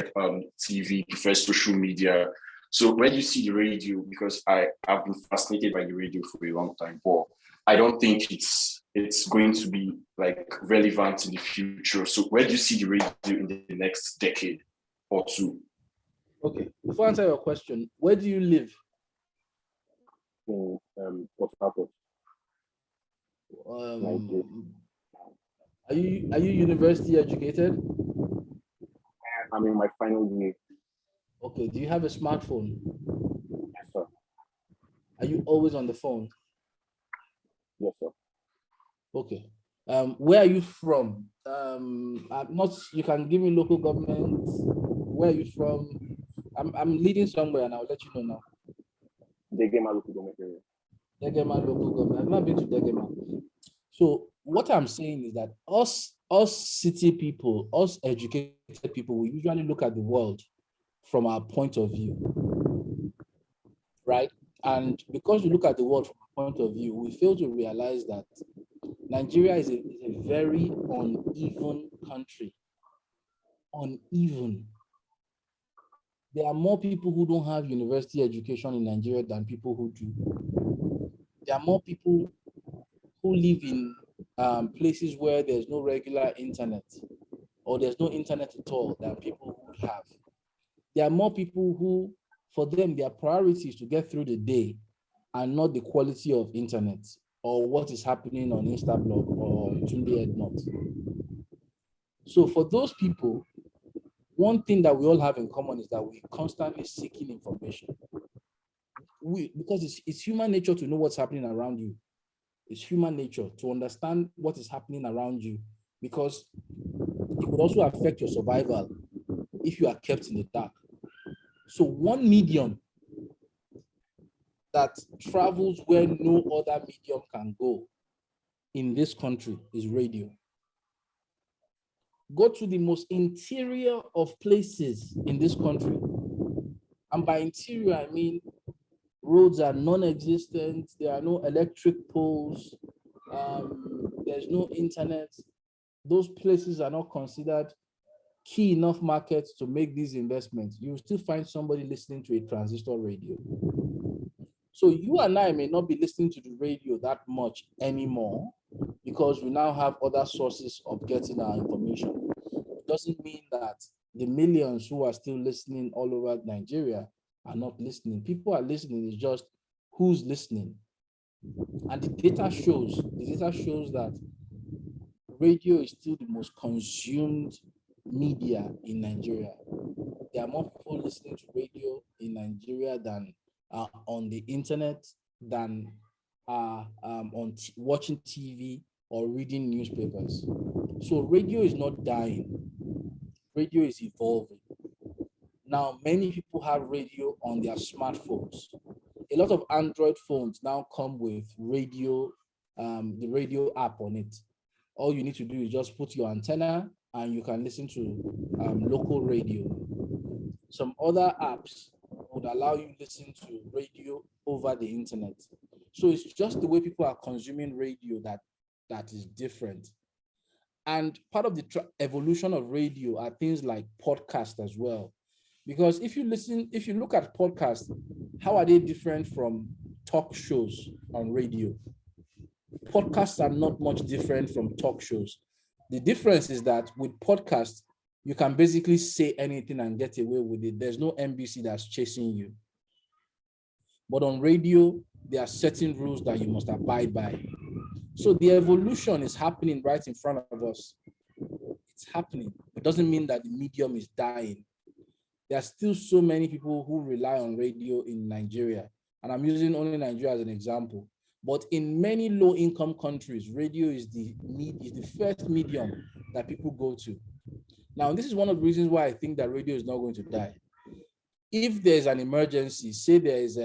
TV, prefer social media. So where do you see the radio? Because I've been fascinated by the radio for a long time, but I don't think it's going to be like relevant in the future. So where do you see the radio in the next decade or two? Okay, before I answer your question, where do you live? In Port Harcourt. Are you university educated? I'm in my final year. Okay, do you have a smartphone? Yes, sir. Are you always on the phone? Yes, sir. Okay. Where are you from? You can give me local government. Where are you from? I'm leading somewhere, and I'll let you know now. Degema local government area. Degema local government. I've not been to Degema. So what I'm saying is that us city people, us educated people, we usually look at the world from our point of view, right? And because we look at the world from our point of view, we fail to realize that Nigeria is a very uneven country. Uneven. There are more people who don't have university education in Nigeria than people who do. There are more people who live in places where there's no regular internet or there's no internet at all than people would have. There are more people who, for them, their priority is to get through the day and not the quality of internet or what is happening on Instablog or Tunde Not. So for those people, one thing that we all have in common is that we're constantly seeking information. Because it's human nature to know what's happening around you. It's human nature to understand what is happening around you, because it would also affect your survival if you are kept in the dark. So one medium that travels where no other medium can go in this country is radio. Go to the most interior of places in this country. And by interior, I mean roads are non-existent. There are no electric poles. There's no internet. Those places are not considered key enough markets to make these investments. You will still find somebody listening to a transistor radio. So you and I may not be listening to the radio that much anymore because we now have other sources of getting our information. It doesn't mean that the millions who are still listening all over Nigeria are not listening. People are listening, it's just who's listening. And the data shows that radio is still the most consumed media in Nigeria. There are more people listening to radio in Nigeria than on the internet, than watching TV or reading newspapers. So radio is not dying. Radio is evolving. Now, many people have radio on their smartphones. A lot of Android phones now come with radio, the radio app on it. All you need to do is just put your antenna and you can listen to local radio. Some other apps would allow you to listen to radio over the internet. So it's just the way people are consuming radio that is different. And part of the evolution of radio are things like podcasts as well. Because if you look at podcasts, how are they different from talk shows on radio? Podcasts are not much different from talk shows. The difference is that with podcasts, you can basically say anything and get away with it. There's no NBC that's chasing you. But on radio, there are certain rules that you must abide by. So the evolution is happening right in front of us. It's happening. It doesn't mean that the medium is dying. There are still so many people who rely on radio in Nigeria. And I'm using only Nigeria as an example. But in many low-income countries, radio is the first medium that people go to. Now, this is one of the reasons why I think that radio is not going to die. If there's an emergency, say there is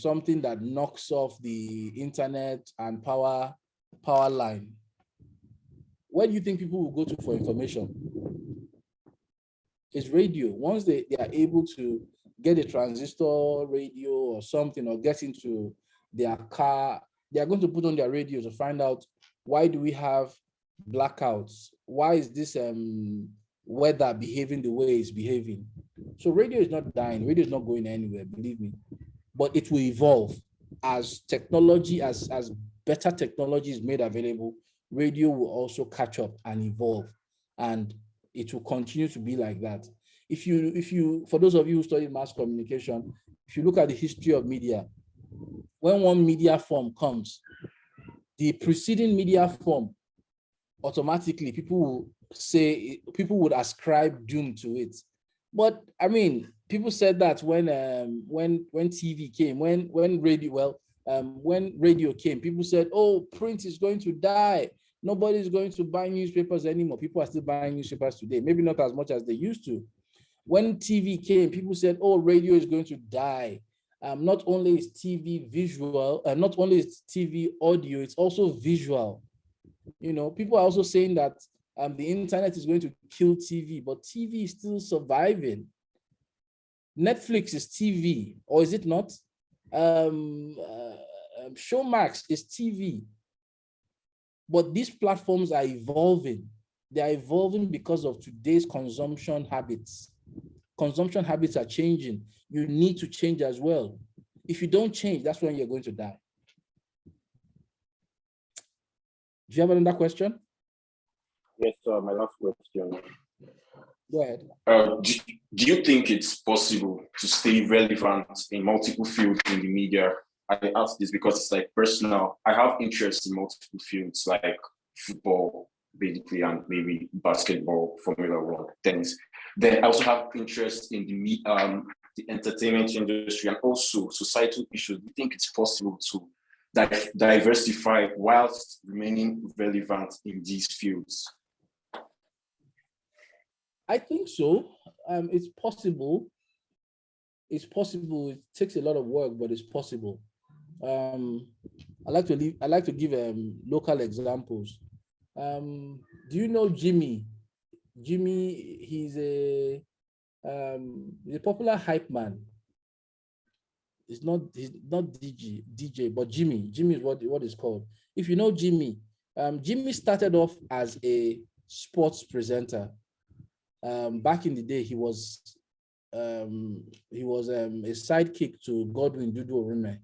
something that knocks off the internet and power line, where do you think people will go to for information? It's radio. Once they are able to get a transistor radio or something, or get into their car, they are going to put on their radio to find out, why do we have blackouts? Why is this weather behaving the way it's behaving? So radio is not dying. Radio is not going anywhere, believe me. But it will evolve as technology, as better technology is made available. Radio will also catch up and evolve, and it will continue to be like that. If you, for those of you who study mass communication, if you look at the history of media, when one media form comes, the preceding media form, automatically people would ascribe doom to it. But I mean, people said that when TV came, when radio came, people said, oh, print is going to die. Nobody's going to buy newspapers anymore. People are still buying newspapers today, maybe not as much as they used to. When TV came, people said, oh, radio is going to die. Not only is TV visual, not only is TV audio, it's also visual. You know, people are also saying that the internet is going to kill TV, but TV is still surviving. Netflix is TV, or is it not? Showmax is TV. But these platforms are evolving. They are evolving because of today's consumption habits. Consumption habits are changing. You need to change as well. If you don't change, that's when you're going to die. Do you have another question? Yes, sir. My last question. Go ahead. Do you think it's possible to stay relevant in multiple fields in the media? I ask this because it's like personal. I have interest in multiple fields like football, basically, and maybe basketball, Formula One, tennis. Then I also have interest in the entertainment industry and also societal issues. Do you think it's possible to diversify whilst remaining relevant in these fields? I think so. It's possible. It's possible. It takes a lot of work, but it's possible. I like to give local examples. Do you know Jimmy? Jimmy, he's a popular hype man. He's not DJ, but Jimmy is what is called. If you know Jimmy, Jimmy started off as a sports presenter. Back in the day, he was a sidekick to Godwin Dudu Orime.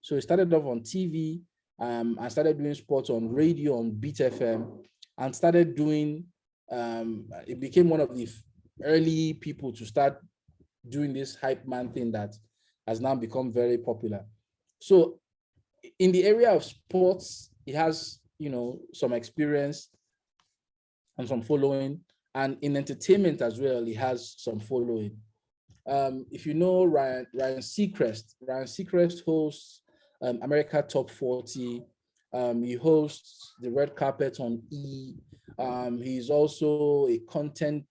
So he started off on TV and started doing sports on radio on Beat FM and started doing, it became one of the early people to start doing this hype man thing that has now become very popular. So in the area of sports, he has, some experience and some following. And in entertainment as well, he has some following. If you know Ryan Seacrest hosts America Top 40. He hosts the red carpet on E. He's also a content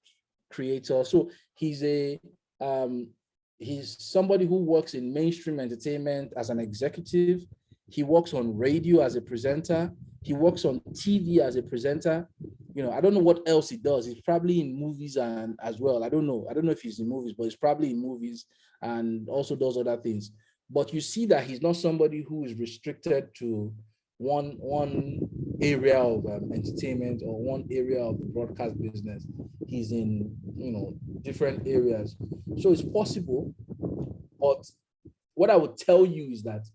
creator. So he's somebody who works in mainstream entertainment as an executive. He works on radio as a presenter. He works on TV as a presenter. I don't know what else he does. He's probably in movies and as well. I don't know if he's in movies, but he's probably in movies and also does other things. But you see that he's not somebody who is restricted to one area of entertainment or one area of the broadcast business. He's in different areas. So it's possible. But what I would tell you is that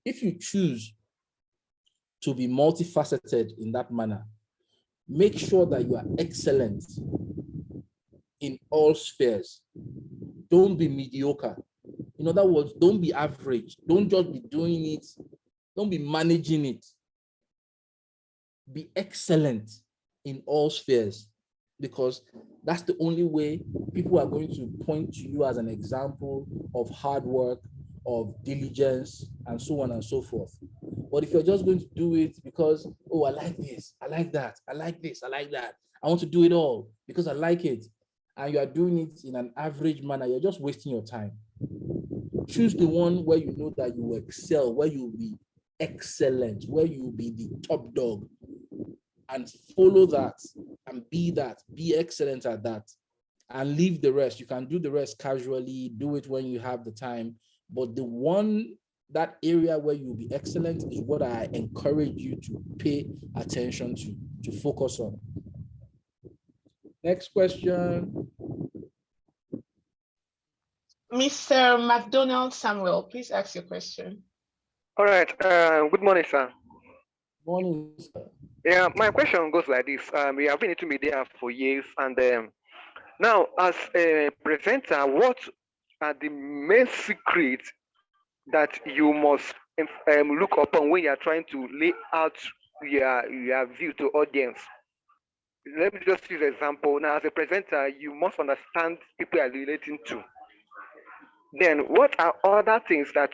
if you choose to be multifaceted in that manner, make sure that you are excellent in all spheres. Don't be mediocre. In other words, don't be average. Don't just be doing it. Don't be managing it. Be excellent in all spheres, because that's the only way people are going to point to you as an example of hard work, of diligence, and so on and so forth. But if you're just going to do it because, oh, I like this, I like that, I like this, I like that, I want to do it all because I like it, and you are doing it in an average manner, you're just wasting your time. Choose the one where you know that you will excel, where you will be excellent, where you will be the top dog, and follow that and be excellent at that, and leave the rest. You can do the rest casually, do it when you have the time, but that area where you'll be excellent is what I encourage you to pay attention to focus on. Next question. Mr. McDonald Samuel, please ask your question. All right. Good morning, sir. Morning, sir. Yeah, my question goes like this. We have been into media for years, and now as a presenter, what are the main secrets that you must look upon when you are trying to lay out your view to audience? Let me just use an example. Now, as a presenter, you must understand people you are relating to. Then, what are other things that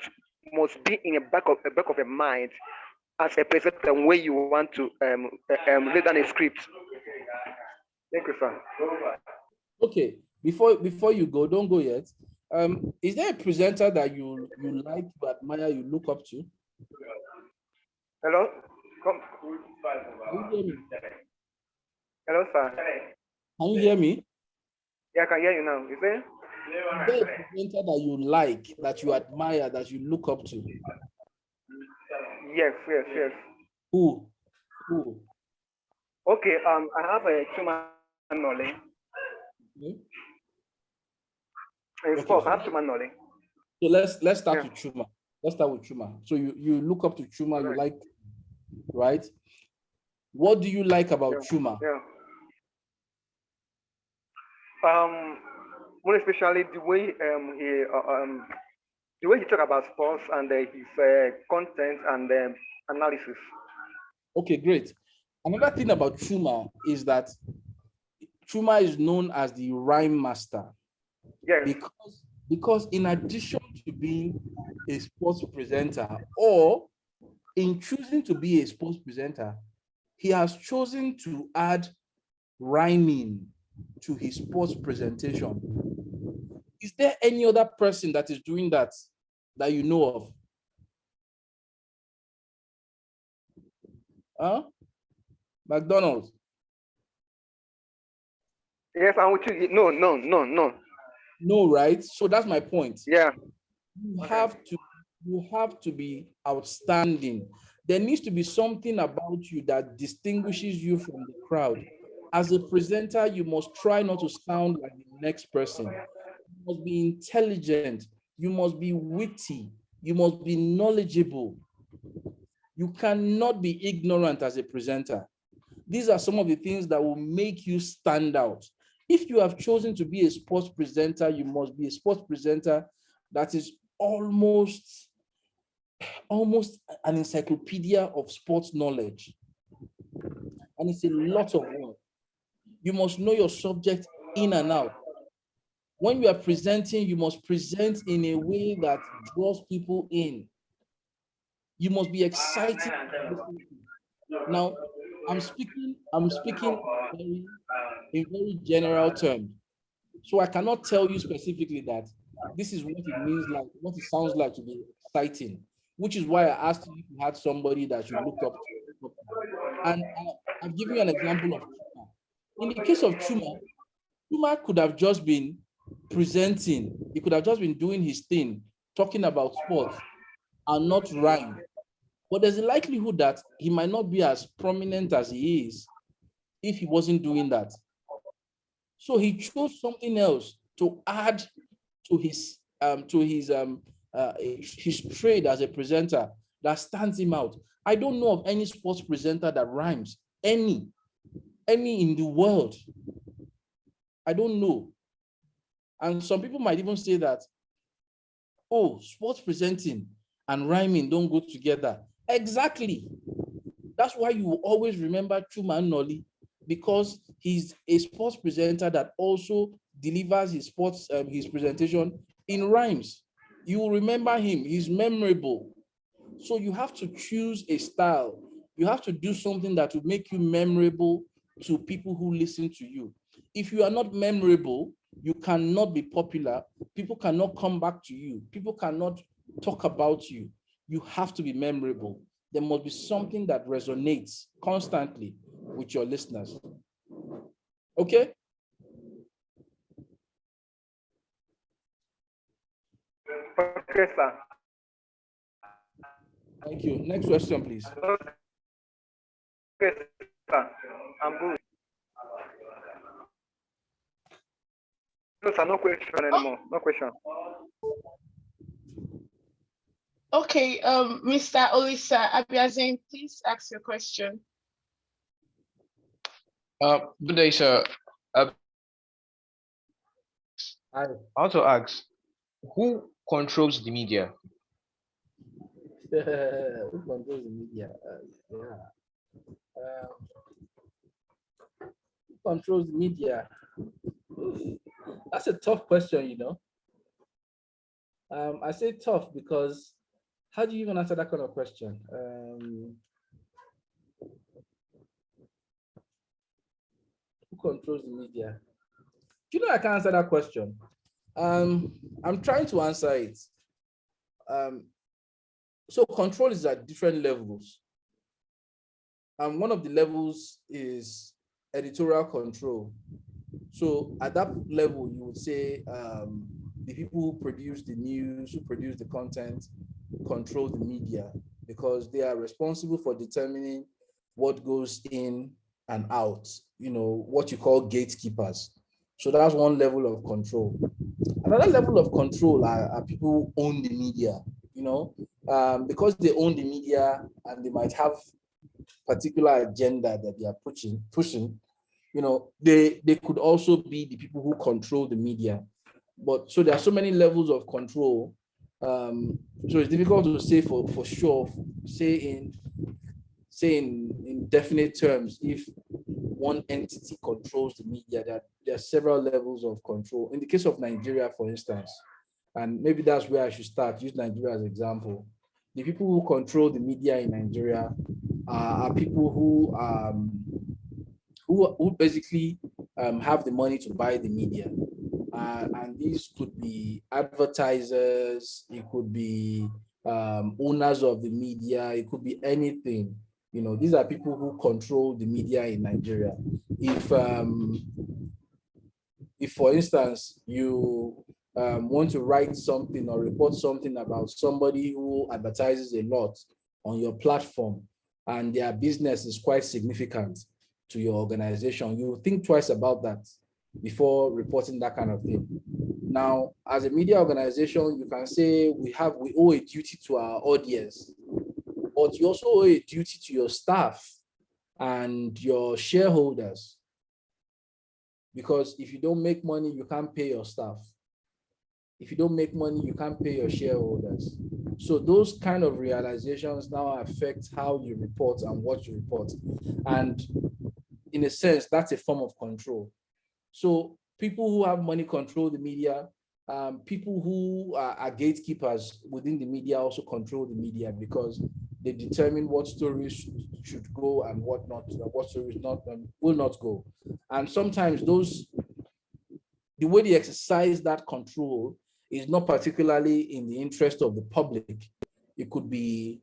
must be in the back of your mind as a presenter when you want to lay down a script? Thank you, sir. Okay, before you go, don't go yet. Is there a presenter that you like, you admire, you look up to? Hello? Come. Can you hear me? Hello, sir. Can you hear me? Yeah, I can hear you now. Is there? Is there a presenter that you like, that you admire, that you look up to? Yes. Who? Okay, I have a Tomi Bolade. Okay. I have Tomi Bolade. So let's start with Chuma. Let's start with Chuma. So you look up to Chuma, you like, right? What do you like about Yeah. Chuma? Yeah. More especially the way he talk about sports and his content and analysis. Okay, great. Another thing about Chuma is that Chuma is known as the rhyme master Yes. because in addition to being a sports presenter, or in choosing to be a sports presenter, he has chosen to add rhyming to his sports presentation. Is there any other person that is doing that you know of? Huh? McDonald's? Yes, I'm with you. No, no, no, no. No, right? So that's my point. Yeah. You have to be outstanding. There needs to be something about you that distinguishes you from the crowd. As a presenter, you must try not to sound like the next person. You must be intelligent. You must be witty. You must be knowledgeable. You cannot be ignorant as a presenter. These are some of the things that will make you stand out. If you have chosen to be a sports presenter, you must be a sports presenter that is almost an encyclopedia of sports knowledge. And it's a lot of work. You must know your subject in and out. When you are presenting, you must present in a way that draws people in. You must be exciting. Now, I'm speaking in very general terms. So I cannot tell you specifically that this is what it means like, what it sounds like to be exciting, which is why I asked you if you had somebody that you looked up to. And I've given you an example of Chuma. In the case of Chuma, Chuma could have just been presenting. He could have just been doing his thing, talking about sports and not rhyme. But there's a likelihood that he might not be as prominent as he is if he wasn't doing that. So he chose something else to add to his trade as a presenter that stands him out. I don't know of any sports presenter that rhymes. Any in the world. I don't know. And some people might even say that, oh, sports presenting and rhyming don't go together. Exactly. That's why you will always remember Chuma Noli, because he's a sports presenter that also delivers his presentation in rhymes. You will remember him. He's memorable. So you have to choose a style. You have to do something that will make you memorable to people who listen to you. If you are not memorable, you cannot be popular. People cannot come back to you. People cannot talk about you. You have to be memorable. There must be something that resonates constantly with your listeners. Okay? Okay, sir. Thank you. Next question, please. Okay, sir. I'm good. No, sir, no question anymore. No question. Okay, Mr. Olisa Abiazin, please ask your question. Good day, sir. I want to ask, who controls the media? Who controls the media? Who controls the media? That's a tough question, you know. I say tough because how do you even answer that kind of question? Who controls the media? Do you know I can't answer that question? I'm trying to answer it. So control is at different levels. And one of the levels is editorial control. So at that level, you would say the people who produce the news, who produce the content, control the media because they are responsible for determining what goes in and out, you know, what you call gatekeepers. So that's one level of control. Another level of control are people who own the media, you know, because they own the media and they might have particular agenda that they are pushing, you know, they could also be the people who control the media. But so there are so many levels of control. So it's difficult to say for sure, say in definite terms, if one entity controls the media, that there are several levels of control. In the case of Nigeria, for instance, and maybe that's where I should start, use Nigeria as an example. The people who control the media in Nigeria are people who basically have the money to buy the media. And these could be advertisers, it could be owners of the media, it could be anything. You know, these are people who control the media in Nigeria. If for instance, you want to write something or report something about somebody who advertises a lot on your platform and their business is quite significant to your organization, you think twice about that before reporting that kind of thing. Now, as a media organization, you can say we owe a duty to our audience, but you also owe a duty to your staff and your shareholders. Because if you don't make money, you can't pay your staff. If you don't make money, you can't pay your shareholders. So those kind of realizations now affect how you report and what you report. And in a sense, that's a form of control. So people who have money control the media. People who are gatekeepers within the media also control the media because they determine what stories should go and what stories will not go. And sometimes the way they exercise that control is not particularly in the interest of the public. It could be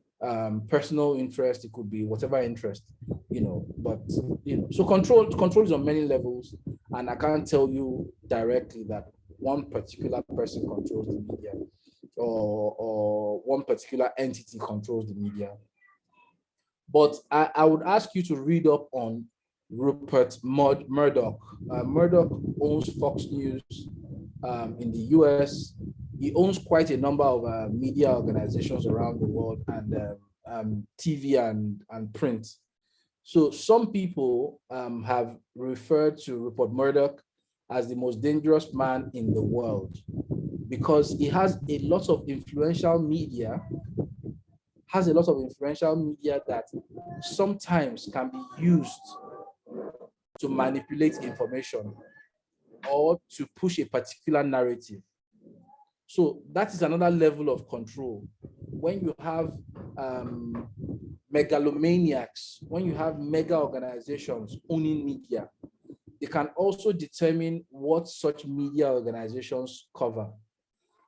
personal interest, it could be whatever interest, but so control is on many levels, and I can't tell you directly that one particular person controls the media or one particular entity controls the media. But I would ask you to read up on Rupert Murdoch. Murdoch owns Fox News in the US. He owns quite a number of media organizations around the world and TV and print. So some people have referred to Rupert Murdoch as the most dangerous man in the world because he has a lot of influential media that sometimes can be used to manipulate information or to push a particular narrative. So that is another level of control. When you have megalomaniacs, when you have mega organizations owning media, they can also determine what such media organizations cover.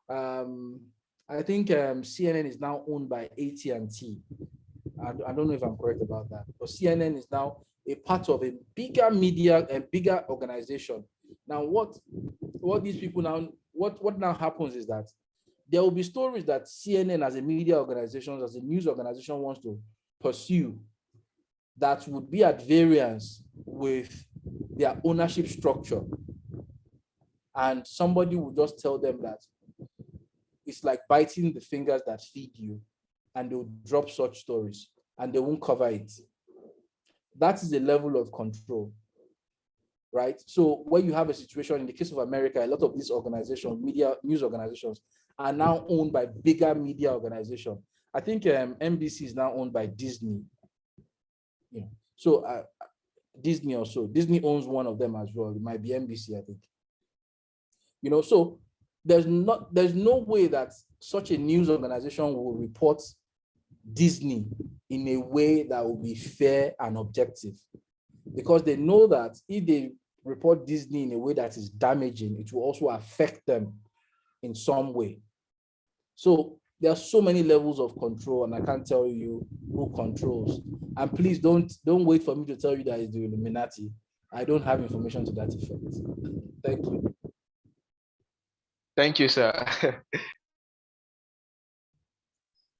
I think CNN is now owned by AT&T. I don't know if I'm correct about that, but CNN is now a part of a bigger media and bigger organization. Now, what these people now, what now happens is that there will be stories that CNN as a media organization, as a news organization wants to pursue that would be at variance with their ownership structure. And somebody will just tell them that it's like biting the fingers that feed you, and they'll drop such stories and they won't cover it. That is a level of control, right? So when you have a situation, in the case of America, a lot of these organizations, news organizations, are now owned by bigger media organizations. I think NBC is now owned by Disney. So Disney also. Disney owns one of them as well. It might be NBC, I think. So there's no way that such a news organization will report Disney in a way that will be fair and objective, because they know that if they report Disney in a way that is damaging, it will also affect them in some way. So there are so many levels of control, and I can't tell you who controls. And please don't wait for me to tell you that it's the Illuminati. I don't have information to that effect. Thank you. Thank you, sir.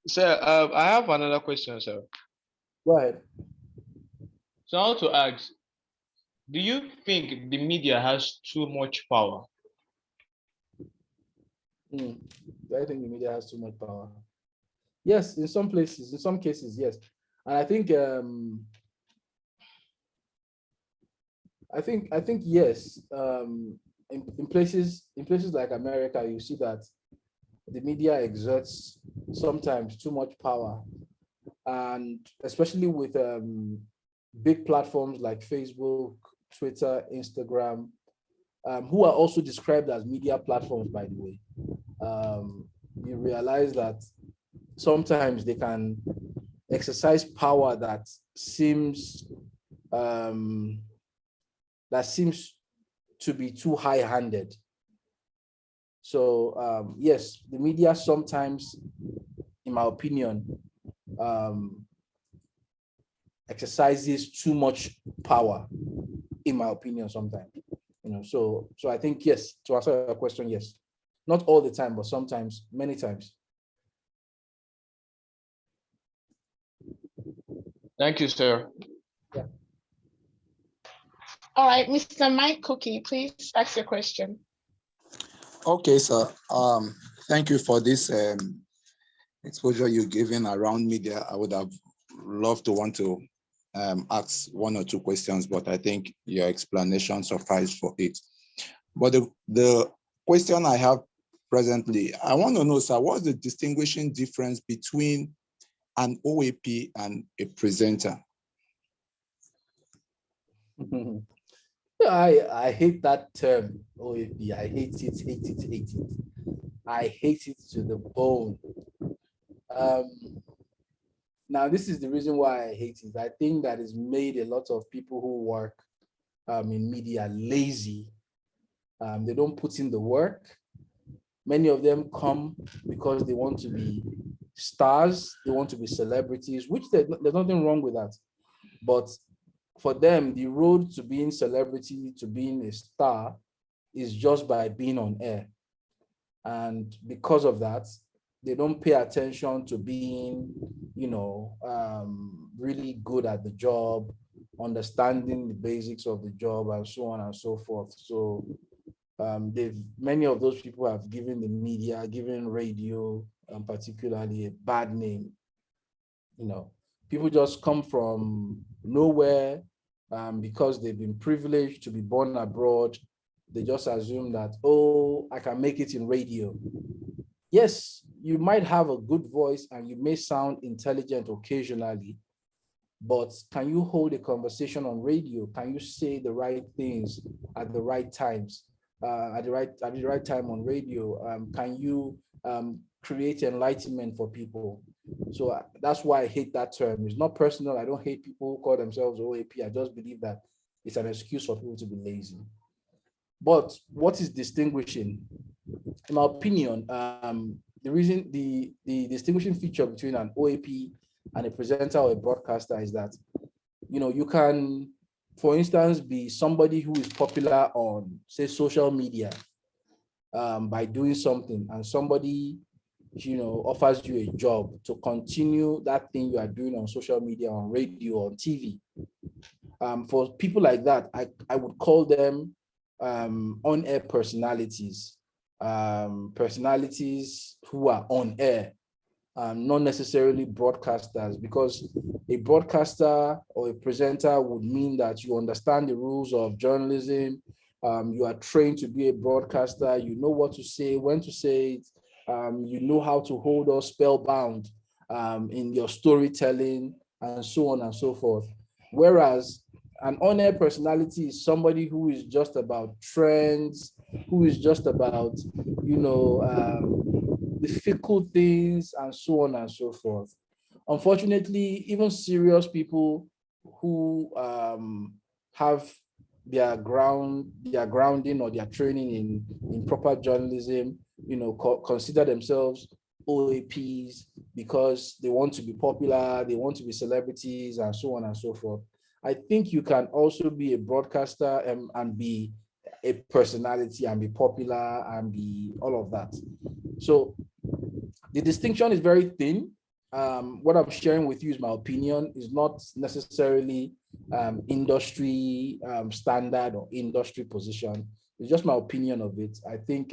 Sir, I have another question, sir. Go ahead. So I want to ask, do you think the media has too much power? Do I think the media has too much power? Yes, in some cases, yes. And I think yes. In places like America, you see that the media exerts sometimes too much power, and especially with big platforms like Facebook, Twitter, Instagram, who are also described as media platforms, by the way. You realize that sometimes they can exercise power um, that seems to be too high-handed. So yes, the media sometimes, in my opinion, exercises too much power, in my opinion, sometimes. So I think yes, to answer your question, yes. Not all the time, but sometimes, many times. Thank you, sir. Yeah. All right, Mr. Mike Cookie, please ask your question. Okay, sir. Thank you for this exposure you're giving around media. I would have loved to want to ask one or two questions, but I think your explanation suffices for it. But the question I have presently, I want to know, sir, what's the distinguishing difference between an OAP and a presenter? I hate that term, OAP. I hate it, hate it, hate it. I hate it to the bone. Now, this is the reason why I hate it. I think that it's made a lot of people who work in media lazy. They don't put in the work. Many of them come because they want to be stars, they want to be celebrities, which there's nothing wrong with that. But for them, the road to being celebrity, to being a star, is just by being on air. And because of that, they don't pay attention to being, really good at the job, understanding the basics of the job, and so on and so forth. So many of those people have given the media, given radio, particularly, a bad name. People just come from nowhere because they've been privileged to be born abroad. They just assume that, oh, I can make it in radio. Yes, you might have a good voice and you may sound intelligent occasionally, but can you hold a conversation on radio? Can you say the right things at the right times, at the right time on radio? Can you create enlightenment for people? So that's why I hate that term. It's not personal. I don't hate people who call themselves OAP. I just believe that it's an excuse for people to be lazy. But what is distinguishing? In my opinion, the distinguishing feature between an OAP and a presenter or a broadcaster is that, you can, for instance, be somebody who is popular on, say, social media by doing something, and somebody, offers you a job to continue that thing you are doing on social media, on radio, on TV. For people like that, I would call them on-air personalities, personalities who are on air, not necessarily broadcasters, because a broadcaster or a presenter would mean that you understand the rules of journalism. You are trained to be a broadcaster. You know what to say, when to say it. You know how to hold us spellbound in your storytelling, and so on and so forth. Whereas an on-air personality is somebody who is just about trends, who is just about, the fickle things, and so on and so forth. Unfortunately, even serious people who have their grounding or their training in proper journalism, consider themselves OAPs because they want to be popular, they want to be celebrities, and so on and so forth. I think you can also be a broadcaster and be a personality and be popular and be all of that. So the distinction is very thin. What I'm sharing with you is my opinion. Is not necessarily industry standard or industry position. It's just my opinion of it. I think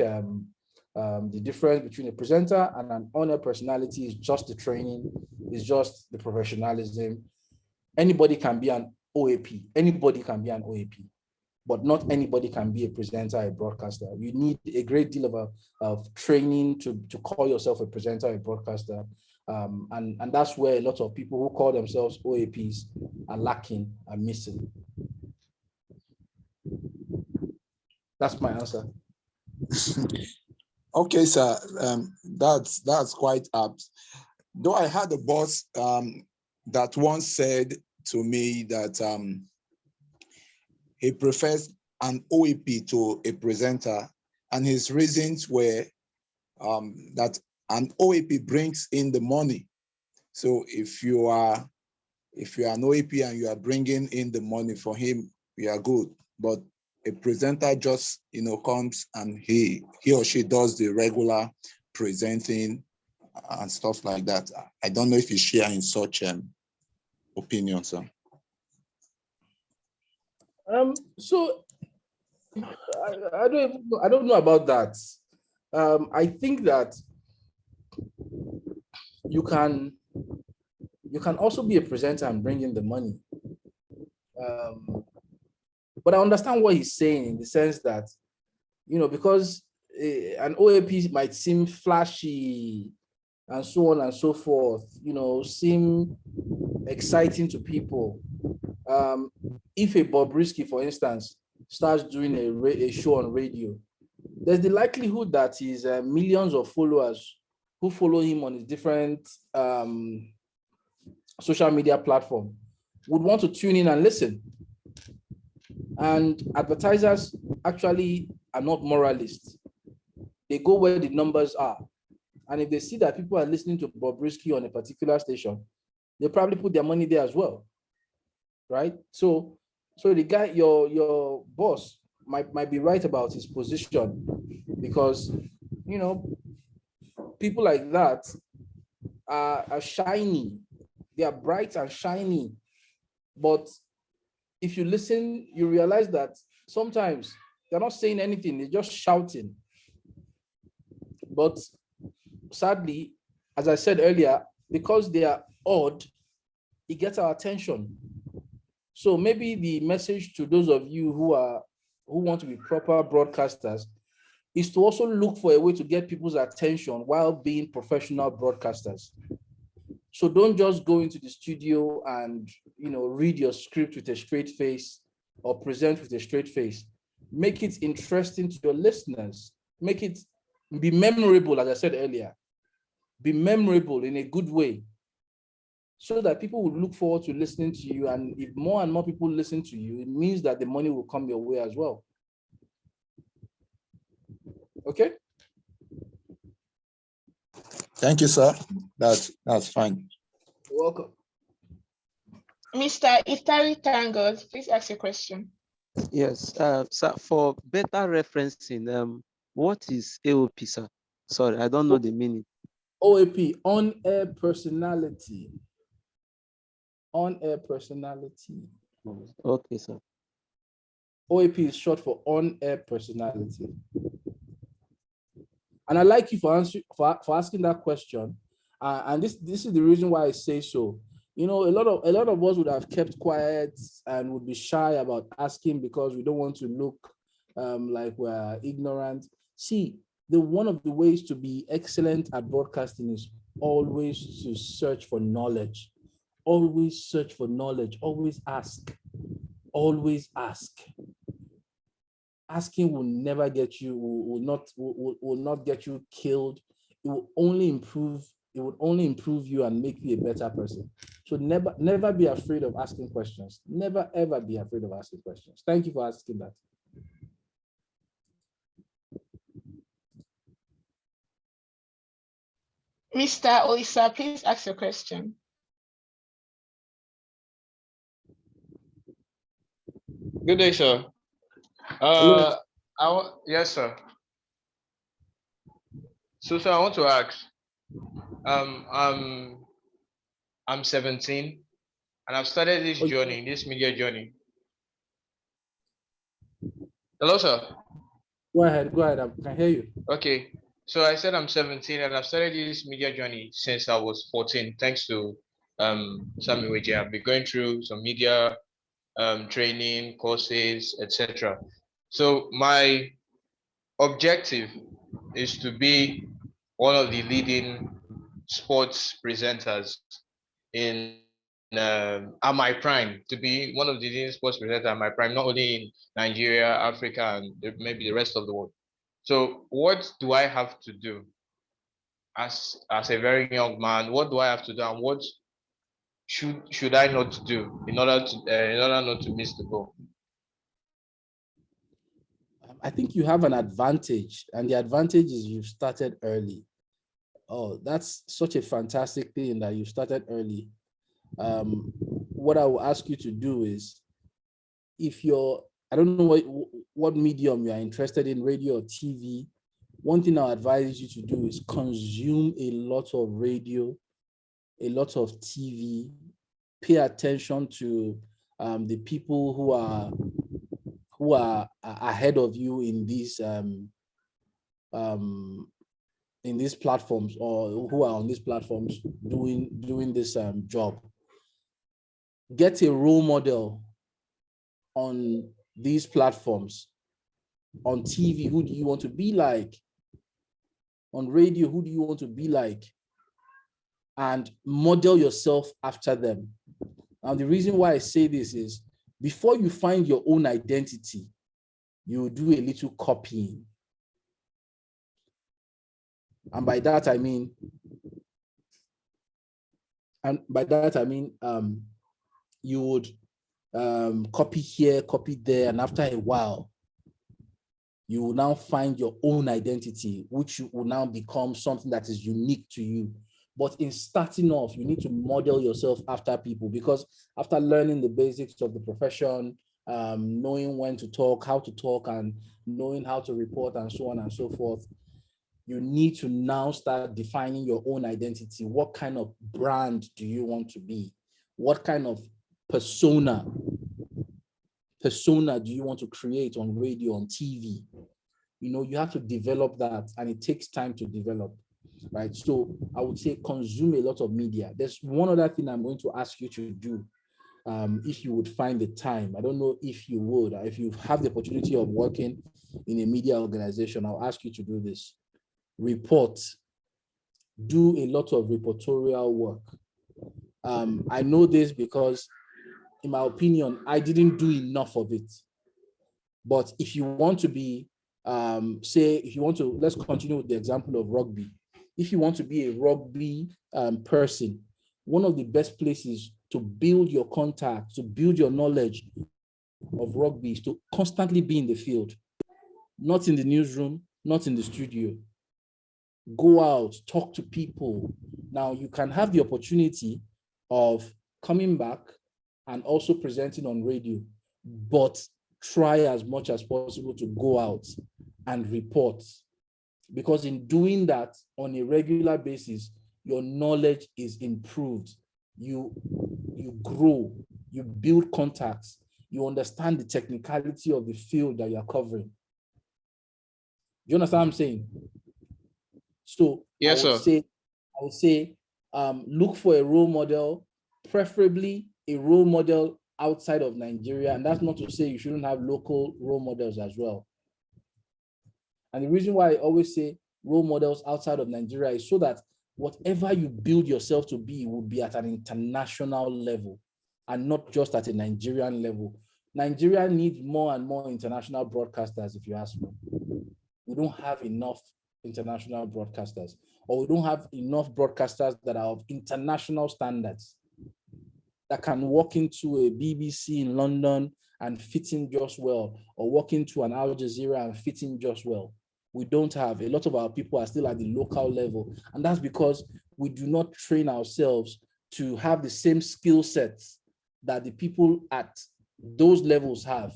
The difference between a presenter and an on-air personality is just the training, is just the professionalism. Anybody can be an OAP. Anybody can be an OAP, but not anybody can be a presenter, a broadcaster. You need a great deal of training to call yourself a presenter, a broadcaster. And that's where a lot of people who call themselves OAPs are lacking, are missing. That's my answer. Okay, sir. That's quite apt. Though I had a boss that once said to me that he prefers an OAP to a presenter, and his reasons were that an OAP brings in the money. So if you are an OAP and you are bringing in the money for him, you are good. But a presenter just comes and he or she does the regular presenting and stuff like that. I don't know if you share in such opinion, sir. So I don't know about that. I think that you can also be a presenter and bring in the money. But I understand what he's saying in the sense that, because an OAP might seem flashy and so on and so forth, seem exciting to people. If a Bobrisky, for instance, starts doing a show on radio, there's the likelihood that his millions of followers who follow him on his different social media platform would want to tune in and listen. And advertisers actually are not moralists. They go where the numbers are. And if they see that people are listening to Bobrisky on a particular station, they probably put their money there as well, right? So the guy, your boss might be right about his position, because, people like that are shiny. They are bright and shiny. But if you listen, you realize that sometimes they're not saying anything, they're just shouting. But sadly, as I said earlier, because they are odd, it gets our attention. So maybe the message to those of you who want to be proper broadcasters is to also look for a way to get people's attention while being professional broadcasters. So don't just go into the studio and read your script with a straight face or present with a straight face. Make it interesting to your listeners. Make it be memorable, as I said earlier. Be memorable in a good way, so that people will look forward to listening to you. And if more and more people listen to you, it means that the money will come your way as well. Okay? Thank you, sir. That's fine. You're welcome. Mr. Itari Tangos, please ask your question. Yes, sir, for better referencing, what is AOP, sir? Sorry, I don't know the meaning. OAP, on-air personality. On-air personality. Okay, sir. OAP is short for on-air personality. And I like you for asking that question. And this is the reason why I say so. A lot of us would have kept quiet and would be shy about asking because we don't want to look like we're ignorant. See, one of the ways to be excellent at broadcasting is always to search for knowledge. Always search for knowledge. Always ask. Always ask. Asking will never get you, will not get you killed. It will only improve you and make you a better person. So never be afraid of asking questions. Never, ever be afraid of asking questions. Thank you for asking that. Mr. Olisa, please ask your question. Good day, sir. Yes, sir. So, sir, I want to ask. I'm 17, and I've started this journey, this media journey. Hello, sir. Go ahead. I can hear you. Okay. So I said I'm 17 and I've started this media journey since I was 14, thanks to Sammy Weji. I've been going through some media training, courses, etc. So my objective is to be one of the leading sports presenters in at my prime, to be one of the leading sports presenters at my prime, not only in Nigeria, Africa, and maybe the rest of the world. So what do I have to do as a very young man? What do I have to do, and what should I not do in order not to miss the goal? I think you have an advantage, and the advantage is you've started early. Oh, that's such a fantastic thing that you started early. What I will ask you to do is, if you're, I don't know what medium you are interested in, radio or TV, one thing I'll advise you to do is consume a lot of radio, a lot of TV, pay attention to the people who are ahead of you in these platforms, or who are on these platforms doing this job. Get a role model on these platforms. On TV, who do you want to be like? On radio, who do you want to be like? And model yourself after them. And the reason why I say this is, before you find your own identity, you do a little copying. And by that I mean, you would copy here, copy there, and after a while, you will now find your own identity, which will now become something that is unique to you. But in starting off, you need to model yourself after people, because after learning the basics of the profession, knowing when to talk, how to talk, and knowing how to report, and so on and so forth, you need to now start defining your own identity. What kind of brand do you want to be? What kind of persona do you want to create on radio, on TV? You know, you have to develop that, and it takes time to develop, right? So I would say consume a lot of media. There's one other thing I'm going to ask you to do, if you would find the time. I don't know if you would, if you have the opportunity of working in a media organization, I'll ask you to do this. Report. Do a lot of reportorial work. I know this because, in my opinion, I didn't do enough of it. But if you want to be, let's continue with the example of rugby. If you want to be a rugby person, one of the best places to build your contacts, to build your knowledge of rugby, is to constantly be in the field, not in the newsroom, not in the studio. Go out, talk to people. Now, you can have the opportunity of coming back and also presenting on radio, but try as much as possible to go out and report. Because in doing that on a regular basis, your knowledge is improved. You grow, you build contacts, you understand the technicality of the field that you're covering. Do you understand what I'm saying? So yes, I would say, look for a role model, preferably a role model outside of Nigeria. And that's not to say you shouldn't have local role models as well. And the reason why I always say role models outside of Nigeria is so that whatever you build yourself to be will be at an international level and not just at a Nigerian level. Nigeria needs more and more international broadcasters, if you ask me. We don't have enough international broadcasters, or we don't have enough broadcasters that are of international standards, that can walk into a BBC in London and fit in just well, or walk into an Al Jazeera and fit in just well. We don't have. A lot of our people are still at the local level, and that's because we do not train ourselves to have the same skill sets that the people at those levels have.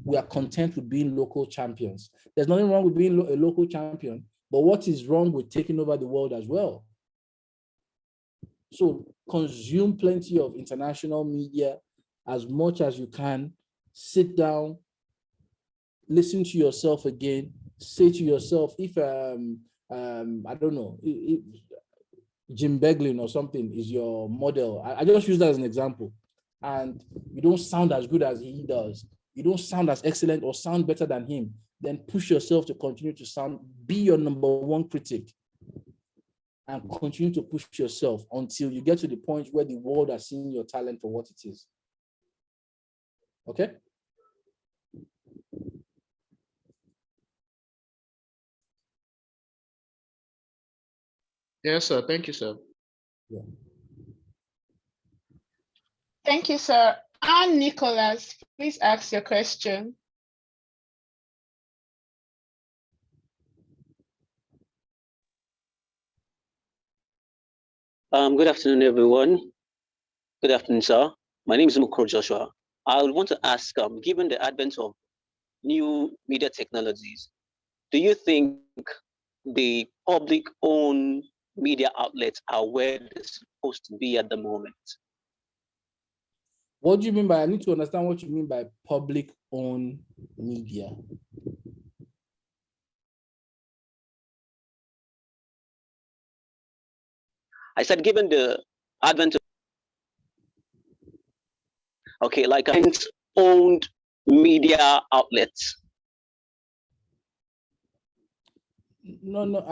We are content with being local champions. There's nothing wrong with being a local champion, but what is wrong with taking over the world as well? So consume plenty of international media as much as you can. Sit down, listen to yourself again, say to yourself, if I don't know, Jim Beglin or something is your model. I just use that as an example. And you don't sound as good as he does. You don't sound as excellent or sound better than him. Then push yourself to continue to sound, be your number one critic, and continue to push yourself until you get to the point where the world has seen your talent for what it is. Okay? Yes, sir. Thank you, sir. Yeah. Thank you, sir. And Nicholas, please ask your question. Good afternoon, everyone. Good afternoon, sir. My name is Mukro Joshua. I would want to ask, given the advent of new media technologies, do you think the public-owned media outlets are where they're supposed to be at the moment? What do you mean by, I need to understand what you mean by public-owned media. I said, given the advent of, okay, like owned media outlets. No,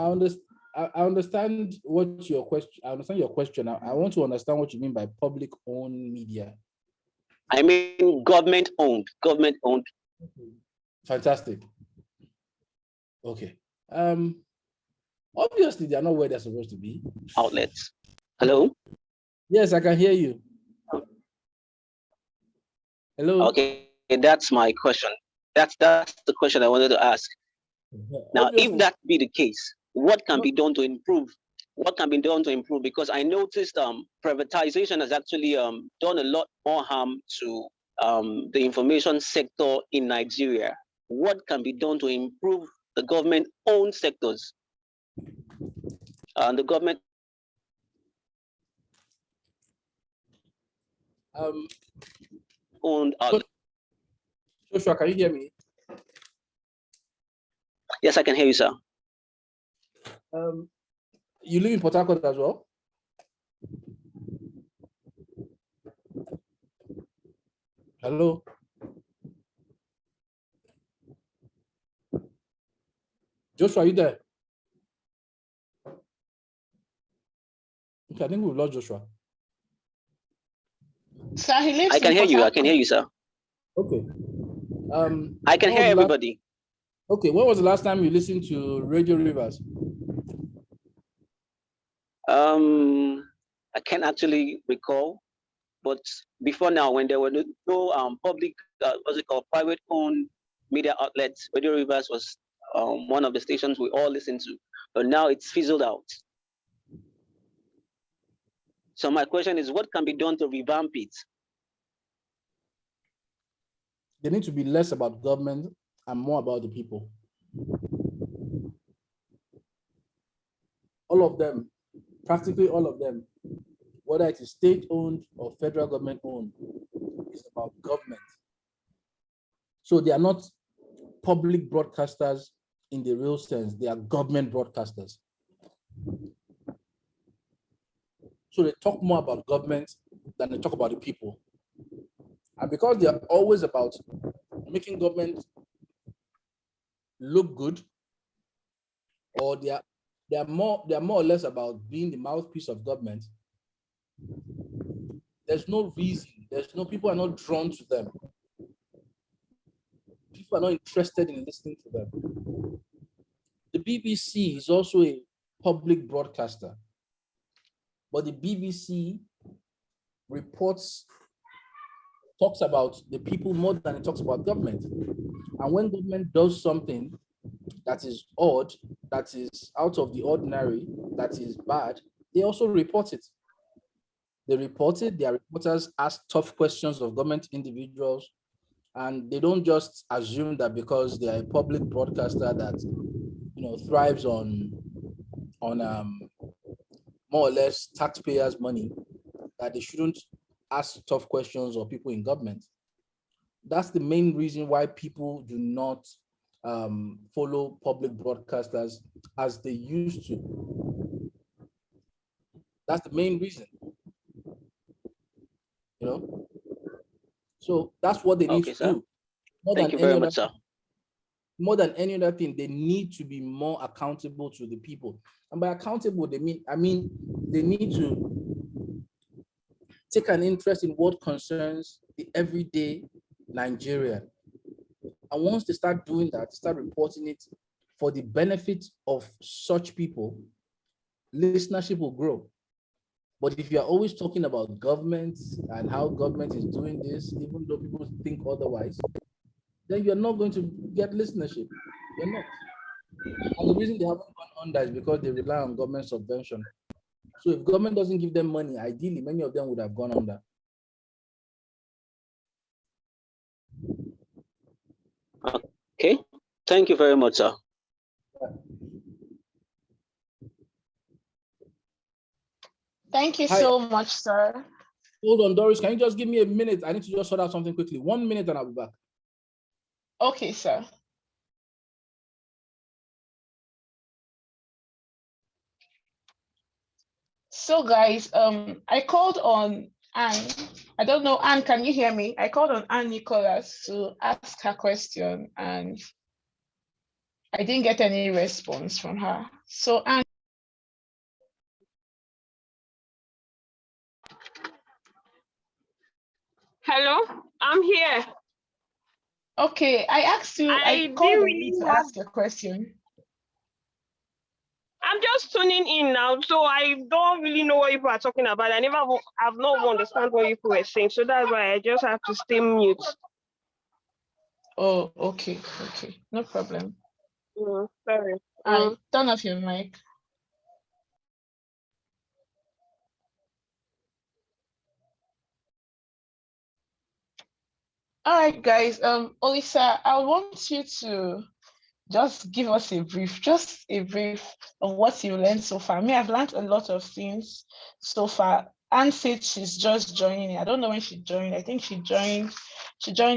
I understand what your question. I understand your question. I want to understand what you mean by public-owned media. I mean government-owned. Fantastic. Okay. Obviously, they are not where they're supposed to be. Outlets. Hello? Yes, I can hear you. Hello? Okay, that's my question. That's the question I wanted to ask. Now, Obviously, if that be the case, what can be done to improve? What can be done to improve? Because I noticed privatization has actually done a lot more harm to the information sector in Nigeria. What can be done to improve the government-owned sectors? The government. Owned. Joshua, can you hear me? Yes, I can hear you, sir. You live in Port Harcourt as well? Hello? Joshua, are you there? Okay, I think we've lost Joshua. Sir, he lives I can in hear Port you. I Harcourt. can hear you, sir. Okay. I can hear everybody. Okay, when was the last time you listened to Radio Rivers? I can't actually recall, but before now, when there were no public, what's it called, private-owned media outlets, Radio Rivers was one of the stations we all listened to, but now it's fizzled out. So my question is, what can be done to revamp it? They need to be less about government and more about the people. All of them, practically all of them, whether it is state-owned or federal government-owned, is about government. So they are not public broadcasters in the real sense, they are government broadcasters. So they talk more about government than they talk about the people. And because they are always about making government look good, or they are more or less about being the mouthpiece of government, there's no reason, people are not drawn to them. People are not interested in listening to them. The BBC is also a public broadcaster, but the BBC talks about the people more than it talks about government. And when government does something that is odd, that is out of the ordinary, that is bad, they also report it. They report it, their reporters ask tough questions of government individuals, and they don't just assume that because they are a public broadcaster that thrives on more or less taxpayers' money, that they shouldn't ask tough questions of people in government. That's the main reason why people do not follow public broadcasters as they used to. That's the main reason, So that's what they need Okay, to sir. do. More Thank than you very any much, other, sir. more than any other thing, they need to be more accountable to the people. And by accountable, I mean they need to take an interest in what concerns the everyday Nigerian. And once they start doing that, start reporting it for the benefit of such people, listenership will grow. But if you're always talking about government and how government is doing this, even though people think otherwise, then you're not going to get listenership. You're not. And the reason they haven't gone under is because they rely on government subvention. So if government doesn't give them money, ideally, many of them would have gone under. Okay. Thank you very much, sir. Thank you Hi. so much, sir. Hold on, Doris, can you just give me a minute? I need to just sort out something quickly. 1 minute and I'll be back. Okay, sir. So guys, I called on Anne. I don't know, Anne, can you hear me? I called on Anne Nicholas to ask her question and I didn't get any response from her. So Anne. Hello, I'm here. Okay, I asked you, I didn't called on really you to have. ask your question. I'm just tuning in now, so I don't really know what you are talking about. I've not understand what you were saying, so that's why I just have to stay mute. Oh, okay, no problem. Sorry. I turn off your mic. All right, guys. Olisa, I want you to just give us a brief of what you learned so far. I've learned a lot of things so far. Anne said she's just joining. I don't know when she joined. I think she joined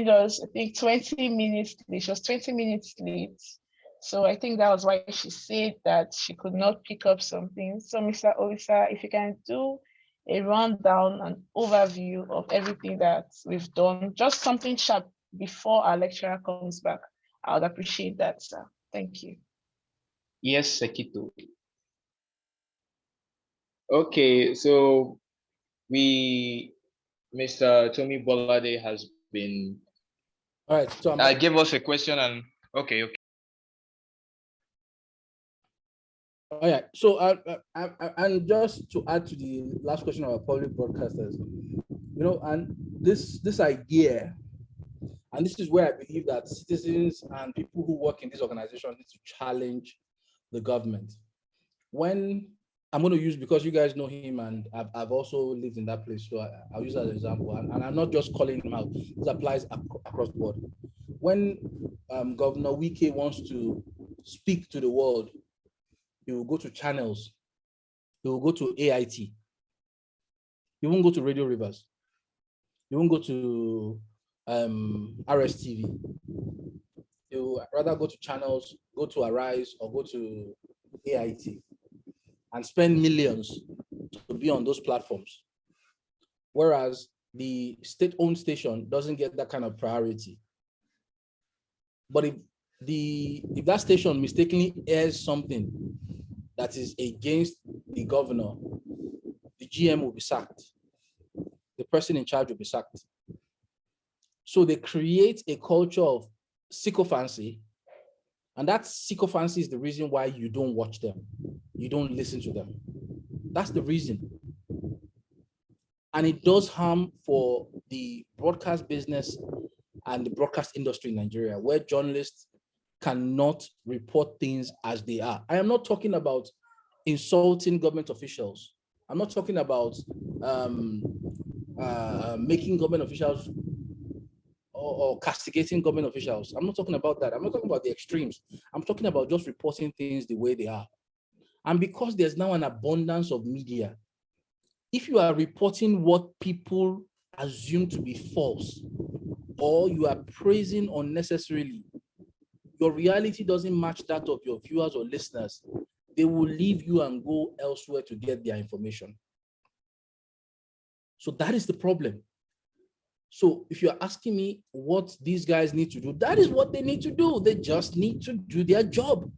us, I think 20 minutes late. She was 20 minutes late. So I think that was why she said that she could not pick up something. So Mr. Olisa, if you can do a rundown and overview of everything that we've done, just something sharp before our lecturer comes back, I would appreciate that, sir. Thank you. Yes, Sekito. Okay, so Mr. Tomi Bolade has been. All right, so I gave us a question and okay. Oh yeah, so and just to add to the last question about public broadcasters, and this idea, and this is where I believe that citizens and people who work in these organizations need to challenge the government. When I'm going to use, because you guys know him and I've also lived in that place, so I'll use that as an example, and I'm not just calling him out. This applies across the board. When Governor Wike wants to speak to the world, he will go to channels. He will go to AIT. He won't go to Radio Rivers. He won't go to RSTV. He will rather go to channels, go to Arise or go to AIT and spend millions to be on those platforms. Whereas the state-owned station doesn't get that kind of priority. But if that station mistakenly airs something that is against the governor, the GM will be sacked. The person in charge will be sacked. So they create a culture of sycophancy, and that sycophancy is the reason why you don't watch them. You don't listen to them. That's the reason. And it does harm for the broadcast business and the broadcast industry in Nigeria, where journalists cannot report things as they are. I am not talking about insulting government officials. I'm not talking about making government officials or castigating government officials. I'm not talking about that. I'm not talking about the extremes. I'm talking about just reporting things the way they are. And because there's now an abundance of media, if you are reporting what people assume to be false, or you are praising unnecessarily, your reality doesn't match that of your viewers or listeners, they will leave you and go elsewhere to get their information. So that is the problem. So if you're asking me what these guys need to do, that is what they need to do. They just need to do their job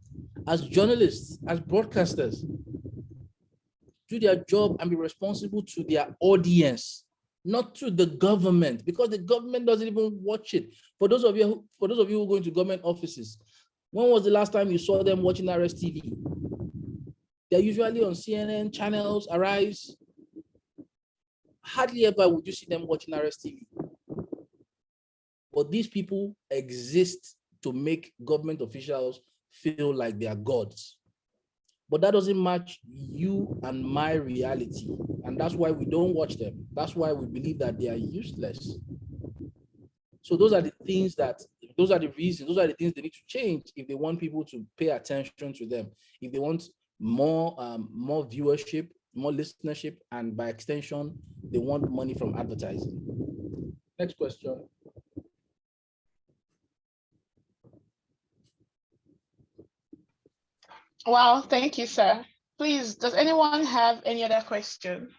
as journalists, as broadcasters. Do their job and be responsible to their audience, not to the government, because the government doesn't even watch it. For those of you who go into government offices, when was the last time you saw them watching RSTV? They're usually on CNN channels, Arise. Hardly ever would you see them watching RSTV. But these people exist to make government officials feel like they are gods. But that doesn't match you and my reality. And that's why we don't watch them. That's why we believe that they are useless. So those are the things those are the reasons, those are the things they need to change if they want people to pay attention to them. If they want more viewership, more listenership, and by extension, they want money from advertising. Next question. Wow, thank you, sir. Please, does anyone have any other question?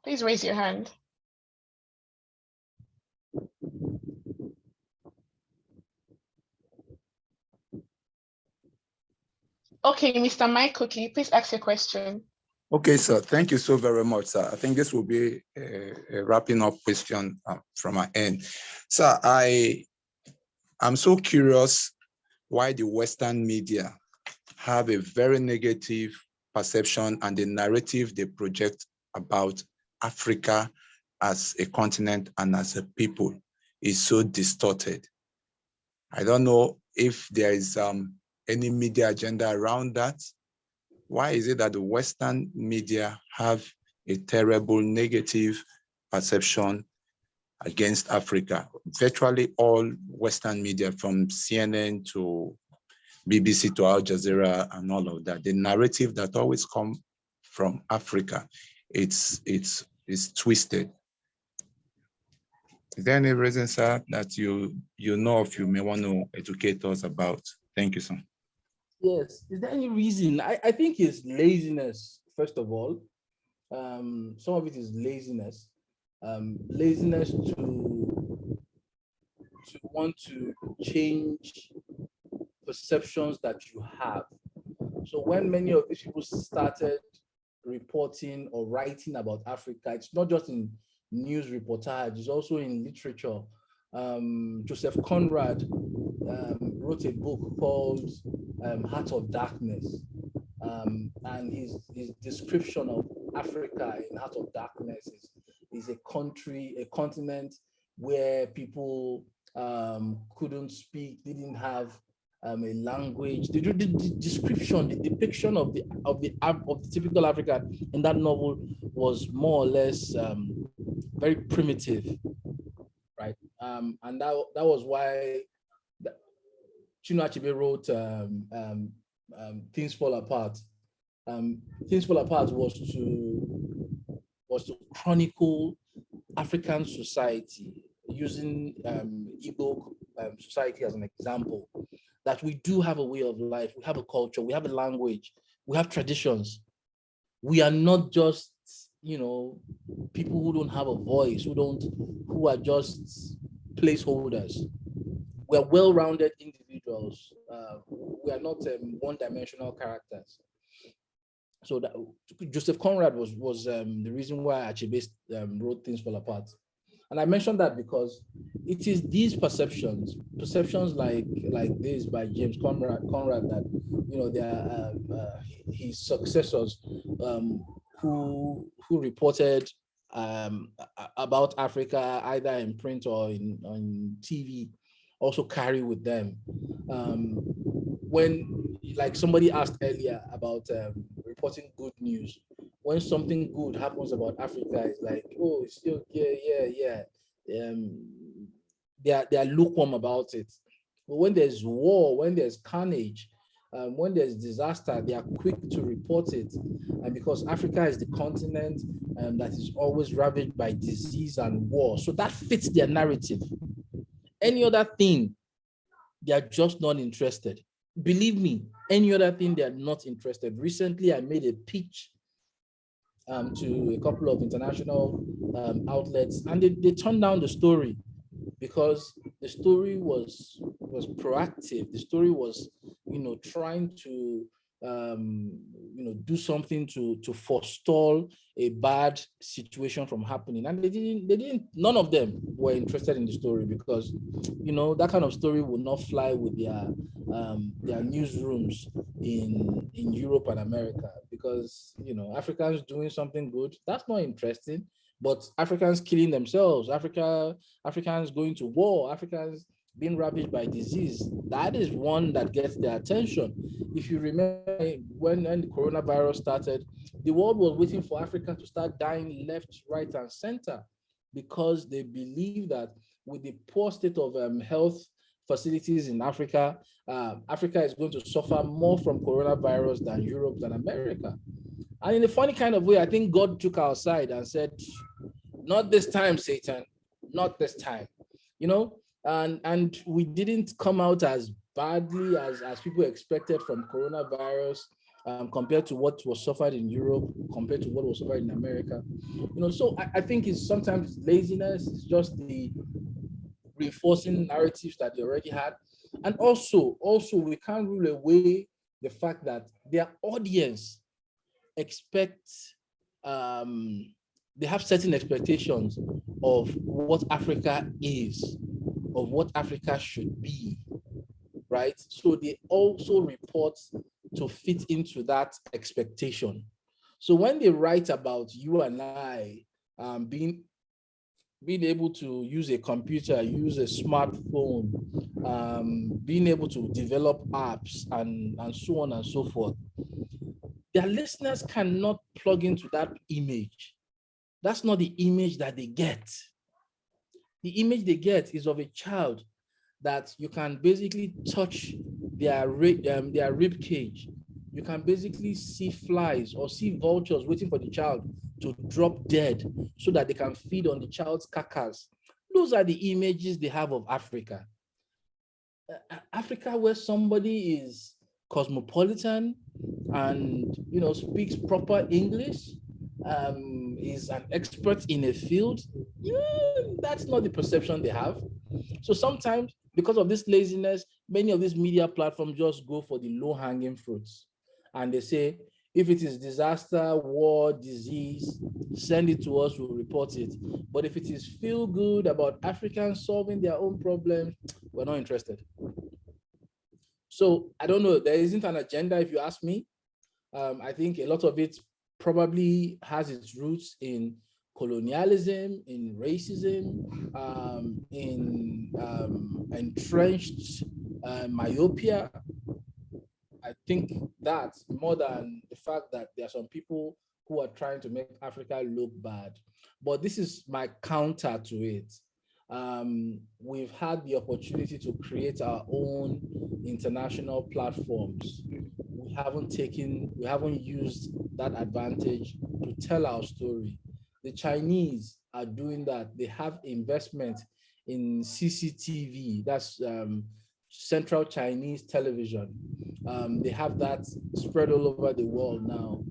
Please raise your hand. Okay, Mr. Mike Cookie, please ask your question. Okay, sir. Thank you so very much, sir. I think this will be a wrapping up question from my end. Sir, I'm so curious why the Western media have a very negative perception and the narrative they project about Africa as a continent and as a people is so distorted. I don't know if there is any media agenda around that. Why is it that the Western media have a terrible negative perception against Africa? Virtually all Western media, from CNN to BBC to Al Jazeera and all of that, the narrative that always comes from Africa, it's twisted. Is there any reason, sir, that you know of you may want to educate us about? Thank you, sir. Yes. Is there any reason? I think it's laziness, first of all. Some of it is laziness. Laziness to want to change perceptions that you have. So when many of these people started reporting or writing about Africa, it's not just in news reportage, it's also in literature. Joseph Conrad wrote a book called Heart of Darkness. And his description of Africa in Heart of Darkness is a country, a continent where people couldn't speak, didn't have a language. The description, the depiction of the typical African in that novel was more or less very primitive, right? And that was why Chinua Achebe wrote Things Fall Apart. Things Fall Apart was to chronicle African society using Igbo society as an example, that we do have a way of life, we have a culture, we have a language, we have traditions. We are not just, people who don't have a voice, who are just placeholders. We are well-rounded individuals. We are not one-dimensional characters. So that Joseph Conrad was the reason why Achebe wrote Things Fall Apart. And I mentioned that because it is these perceptions like this by James Conrad that they are his successors who reported about Africa either in print or on TV also carry with them. When, like somebody asked earlier about reporting good news, when something good happens about Africa, it's like, oh, it's still, yeah. They are lukewarm about it. But when there's war, when there's carnage, when there's disaster, they are quick to report it. And because Africa is the continent that is always ravaged by disease and war, so that fits their narrative. Any other thing They are just not interested. Believe me, any other thing, they are not interested. Recently, I made a pitch to a couple of international outlets, and they turned down the story because the story was proactive. The story was, trying to do something to forestall a bad situation from happening, and they didn't. None of them were interested in the story because, that kind of story would not fly with their newsrooms in Europe and America, because Africans doing something good, that's not interesting. But Africans killing themselves, Africans going to war, Africans being ravaged by disease, that is one that gets their attention. If you remember, when the coronavirus started, the world was waiting for Africa to start dying left, right, and center, because they believe that with the poor state of health facilities in Africa, Africa is going to suffer more from coronavirus than Europe, than America. And in a funny kind of way, I think God took our side and said, not this time, Satan, not this time, and we didn't come out as badly as people expected from coronavirus, compared to what was suffered in Europe, compared to what was suffered in America. So I think it's sometimes laziness, it's just the reinforcing narratives that they already had. And also we can't rule away the fact that their audience expects, they have certain expectations of what Africa is, of what Africa should be, right? So they also report to fit into that expectation. So when they write about you and I being able to use a computer, use a smartphone, being able to develop apps and so on and so forth, their listeners cannot plug into that image. That's not the image that they get. The image they get is of a child that you can basically touch their rib cage. You can basically see flies or see vultures waiting for the child to drop dead so that they can feed on the child's carcass. Those are the images they have of Africa. Africa, where somebody is cosmopolitan and speaks proper English, is an expert in a field, that's not the perception they have. So sometimes, because of this laziness, many of these media platforms just go for the low-hanging fruits, and they say, if it is disaster, war, disease, send it to us, we'll report it. But if it is feel good about Africans solving their own problems, we're not interested. So I don't know, there isn't an agenda, if you ask me. I think a lot of it probably has its roots in colonialism, in racism, in entrenched myopia. I think that more than the fact that there are some people who are trying to make Africa look bad. But this is my counter to it. We've had the opportunity to create our own international platforms. We haven't used that advantage to tell our story. The Chinese are doing that. They have investment in CCTV, that's Central Chinese Television. They have that spread all over the world now.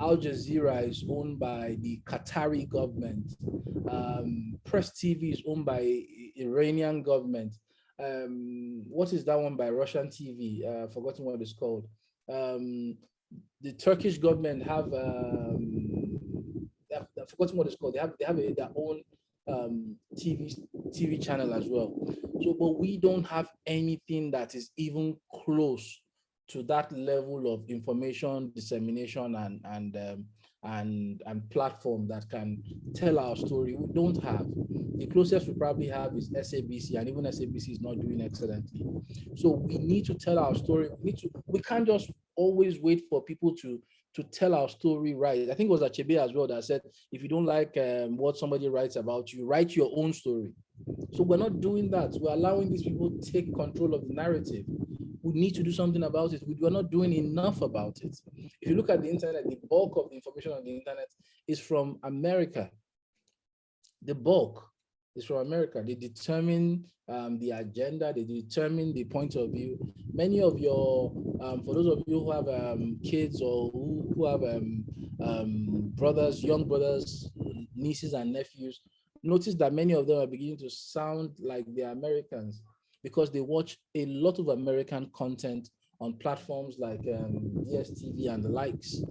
Al Jazeera is owned by the Qatari government. Press TV is owned by Iranian government. What is that one by Russian TV? Forgotten what it's called. The Turkish government have I've forgotten what it's called. They have their own TV channel as well. So, but we don't have anything that is even close to that level of information dissemination and platform that can tell our story. We don't have. The closest we probably have is SABC, and even SABC is not doing excellently. So we need to tell our story. We can't just always wait for people to tell our story right. I think it was Achebe as well that said, if you don't like what somebody writes about you, write your own story. So we're not doing that. We're allowing these people to take control of the narrative. We need to do something about it. We're not doing enough about it. If you look at the internet, the bulk of the information on the internet is from America. The bulk. is from America. They determine the agenda, they determine the point of view. Many of your, for those of you who have kids or who have brothers, young brothers, nieces and nephews, notice that many of them are beginning to sound like the Americans because they watch a lot of American content on platforms like DSTV and the likes,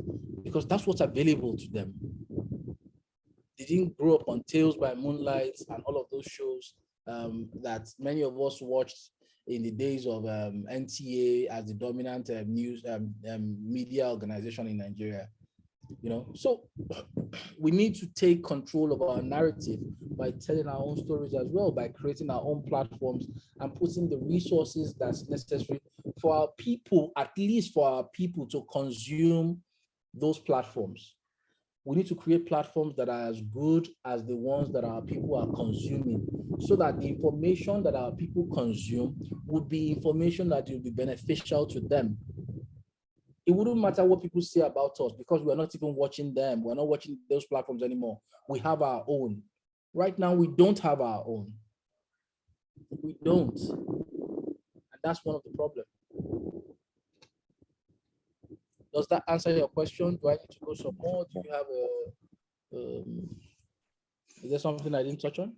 because that's what's available to them. They didn't grow up on Tales by Moonlight and all of those shows that many of us watched in the days of NTA as the dominant news media organization in Nigeria. You know, so we need to take control of our narrative by telling our own stories as well, by creating our own platforms and putting the resources that's necessary for our people, at least for our people, to consume those platforms. We need to create platforms that are as good as the ones that our people are consuming, so that the information that our people consume would be information that will be beneficial to them. It wouldn't matter what people say about us because we're not even watching them. We're not watching those platforms anymore. We have our own. Right now, we don't have our own. We don't. And that's one of the problems. Does that answer your question? Do I need to go some more? Do you have is there something I didn't touch on?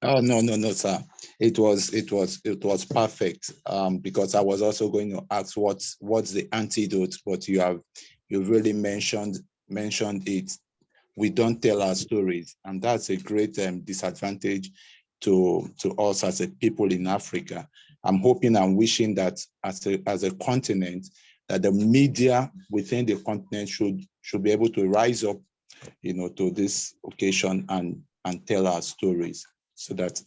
Oh, no, sir. It was perfect. Because I was also going to ask what's the antidote, but you've really mentioned it. We don't tell our stories, and that's a great disadvantage to us as a people in Africa. I'm hoping and wishing that as a continent, that the media within the continent should be able to rise up, to this occasion and tell our stories, so that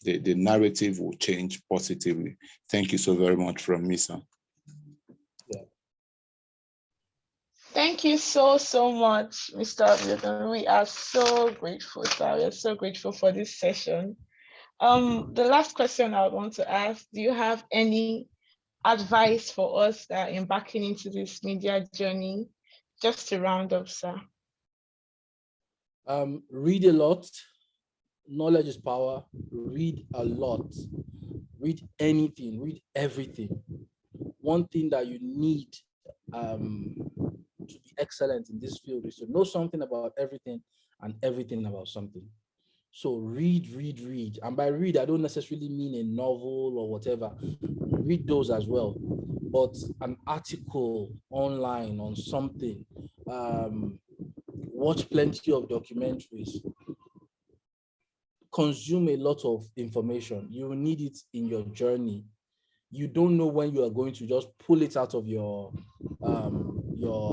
the narrative will change positively. Thank you so very much from me, sir. Yeah. Thank you so much, Mr. Abiodun. We are so grateful, sir. We are so grateful for this session. The last question I would want to ask, do you have any advice for us that are embarking into this media journey? Just to round up, sir. Read a lot. Knowledge is power. Read a lot. Read anything. Read everything. One thing that you need to be excellent in this field is to know something about everything and everything about something. So read. And by read, I don't necessarily mean a novel or whatever. Read those as well. But an article online on something. Watch plenty of documentaries. Consume a lot of information. You need it in your journey. You don't know when you are going to just pull it out of your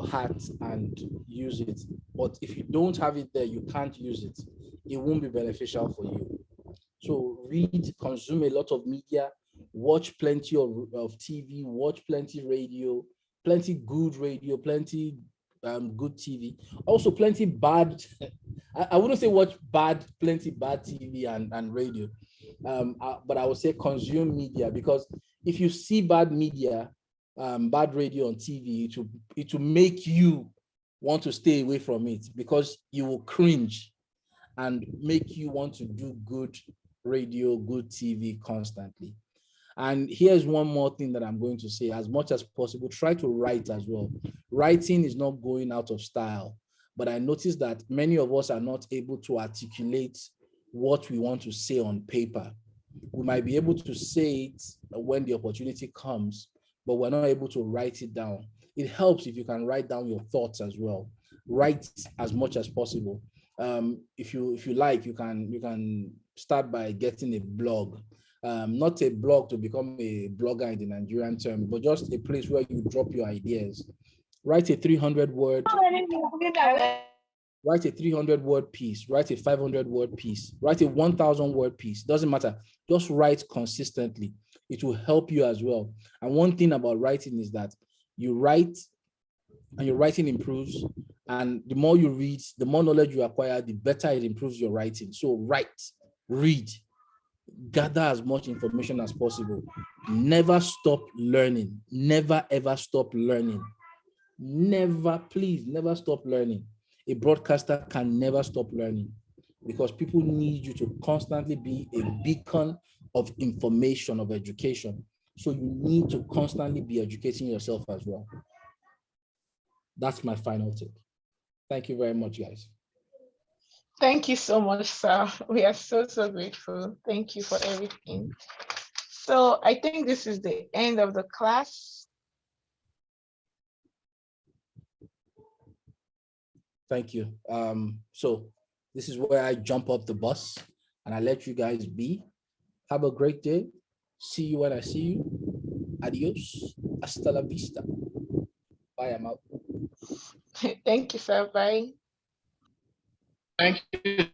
hat and use it. But if you don't have it there, you can't use it. It won't be beneficial for you. So read, consume a lot of media, watch plenty of TV, watch plenty radio, plenty good radio, plenty good TV. Also plenty bad, I wouldn't say watch plenty bad TV and radio. But I would say consume media, because if you see bad media, bad radio on TV, it will make you want to stay away from it, because you will cringe and make you want to do good radio, good TV constantly. And here's one more thing that I'm going to say: as much as possible, try to write as well. Writing is not going out of style, but I noticed that many of us are not able to articulate what we want to say on paper. We might be able to say it when the opportunity comes, but we're not able to write it down. It helps if you can write down your thoughts as well. Write as much as possible. If you like, you can start by getting a blog. Not a blog to become a blogger in the Nigerian term, but just a place where you drop your ideas. Write a 300-word. Write a 300-word piece. Write a 500-word piece. Write a 1,000-word piece. Doesn't matter. Just write consistently. It will help you as well. And one thing about writing is that you write and your writing improves. And the more you read, the more knowledge you acquire, the better it improves your writing. So write, read, gather as much information as possible. Never stop learning. Never, ever stop learning. Never, please, never stop learning. A broadcaster can never stop learning. because people need you to constantly be a beacon of information, of education. So you need to constantly be educating yourself as well. That's my final tip. Thank you very much, guys. Thank you so much, sir. We are so, so grateful. Thank you for everything. So I think this is the end of the class. Thank you. So this is where I jump off the bus and I let you guys be. Have a great day. See you when I see you. Adios. Hasta la vista. Bye, I'm out. Thank you, sir. Bye. Thank you.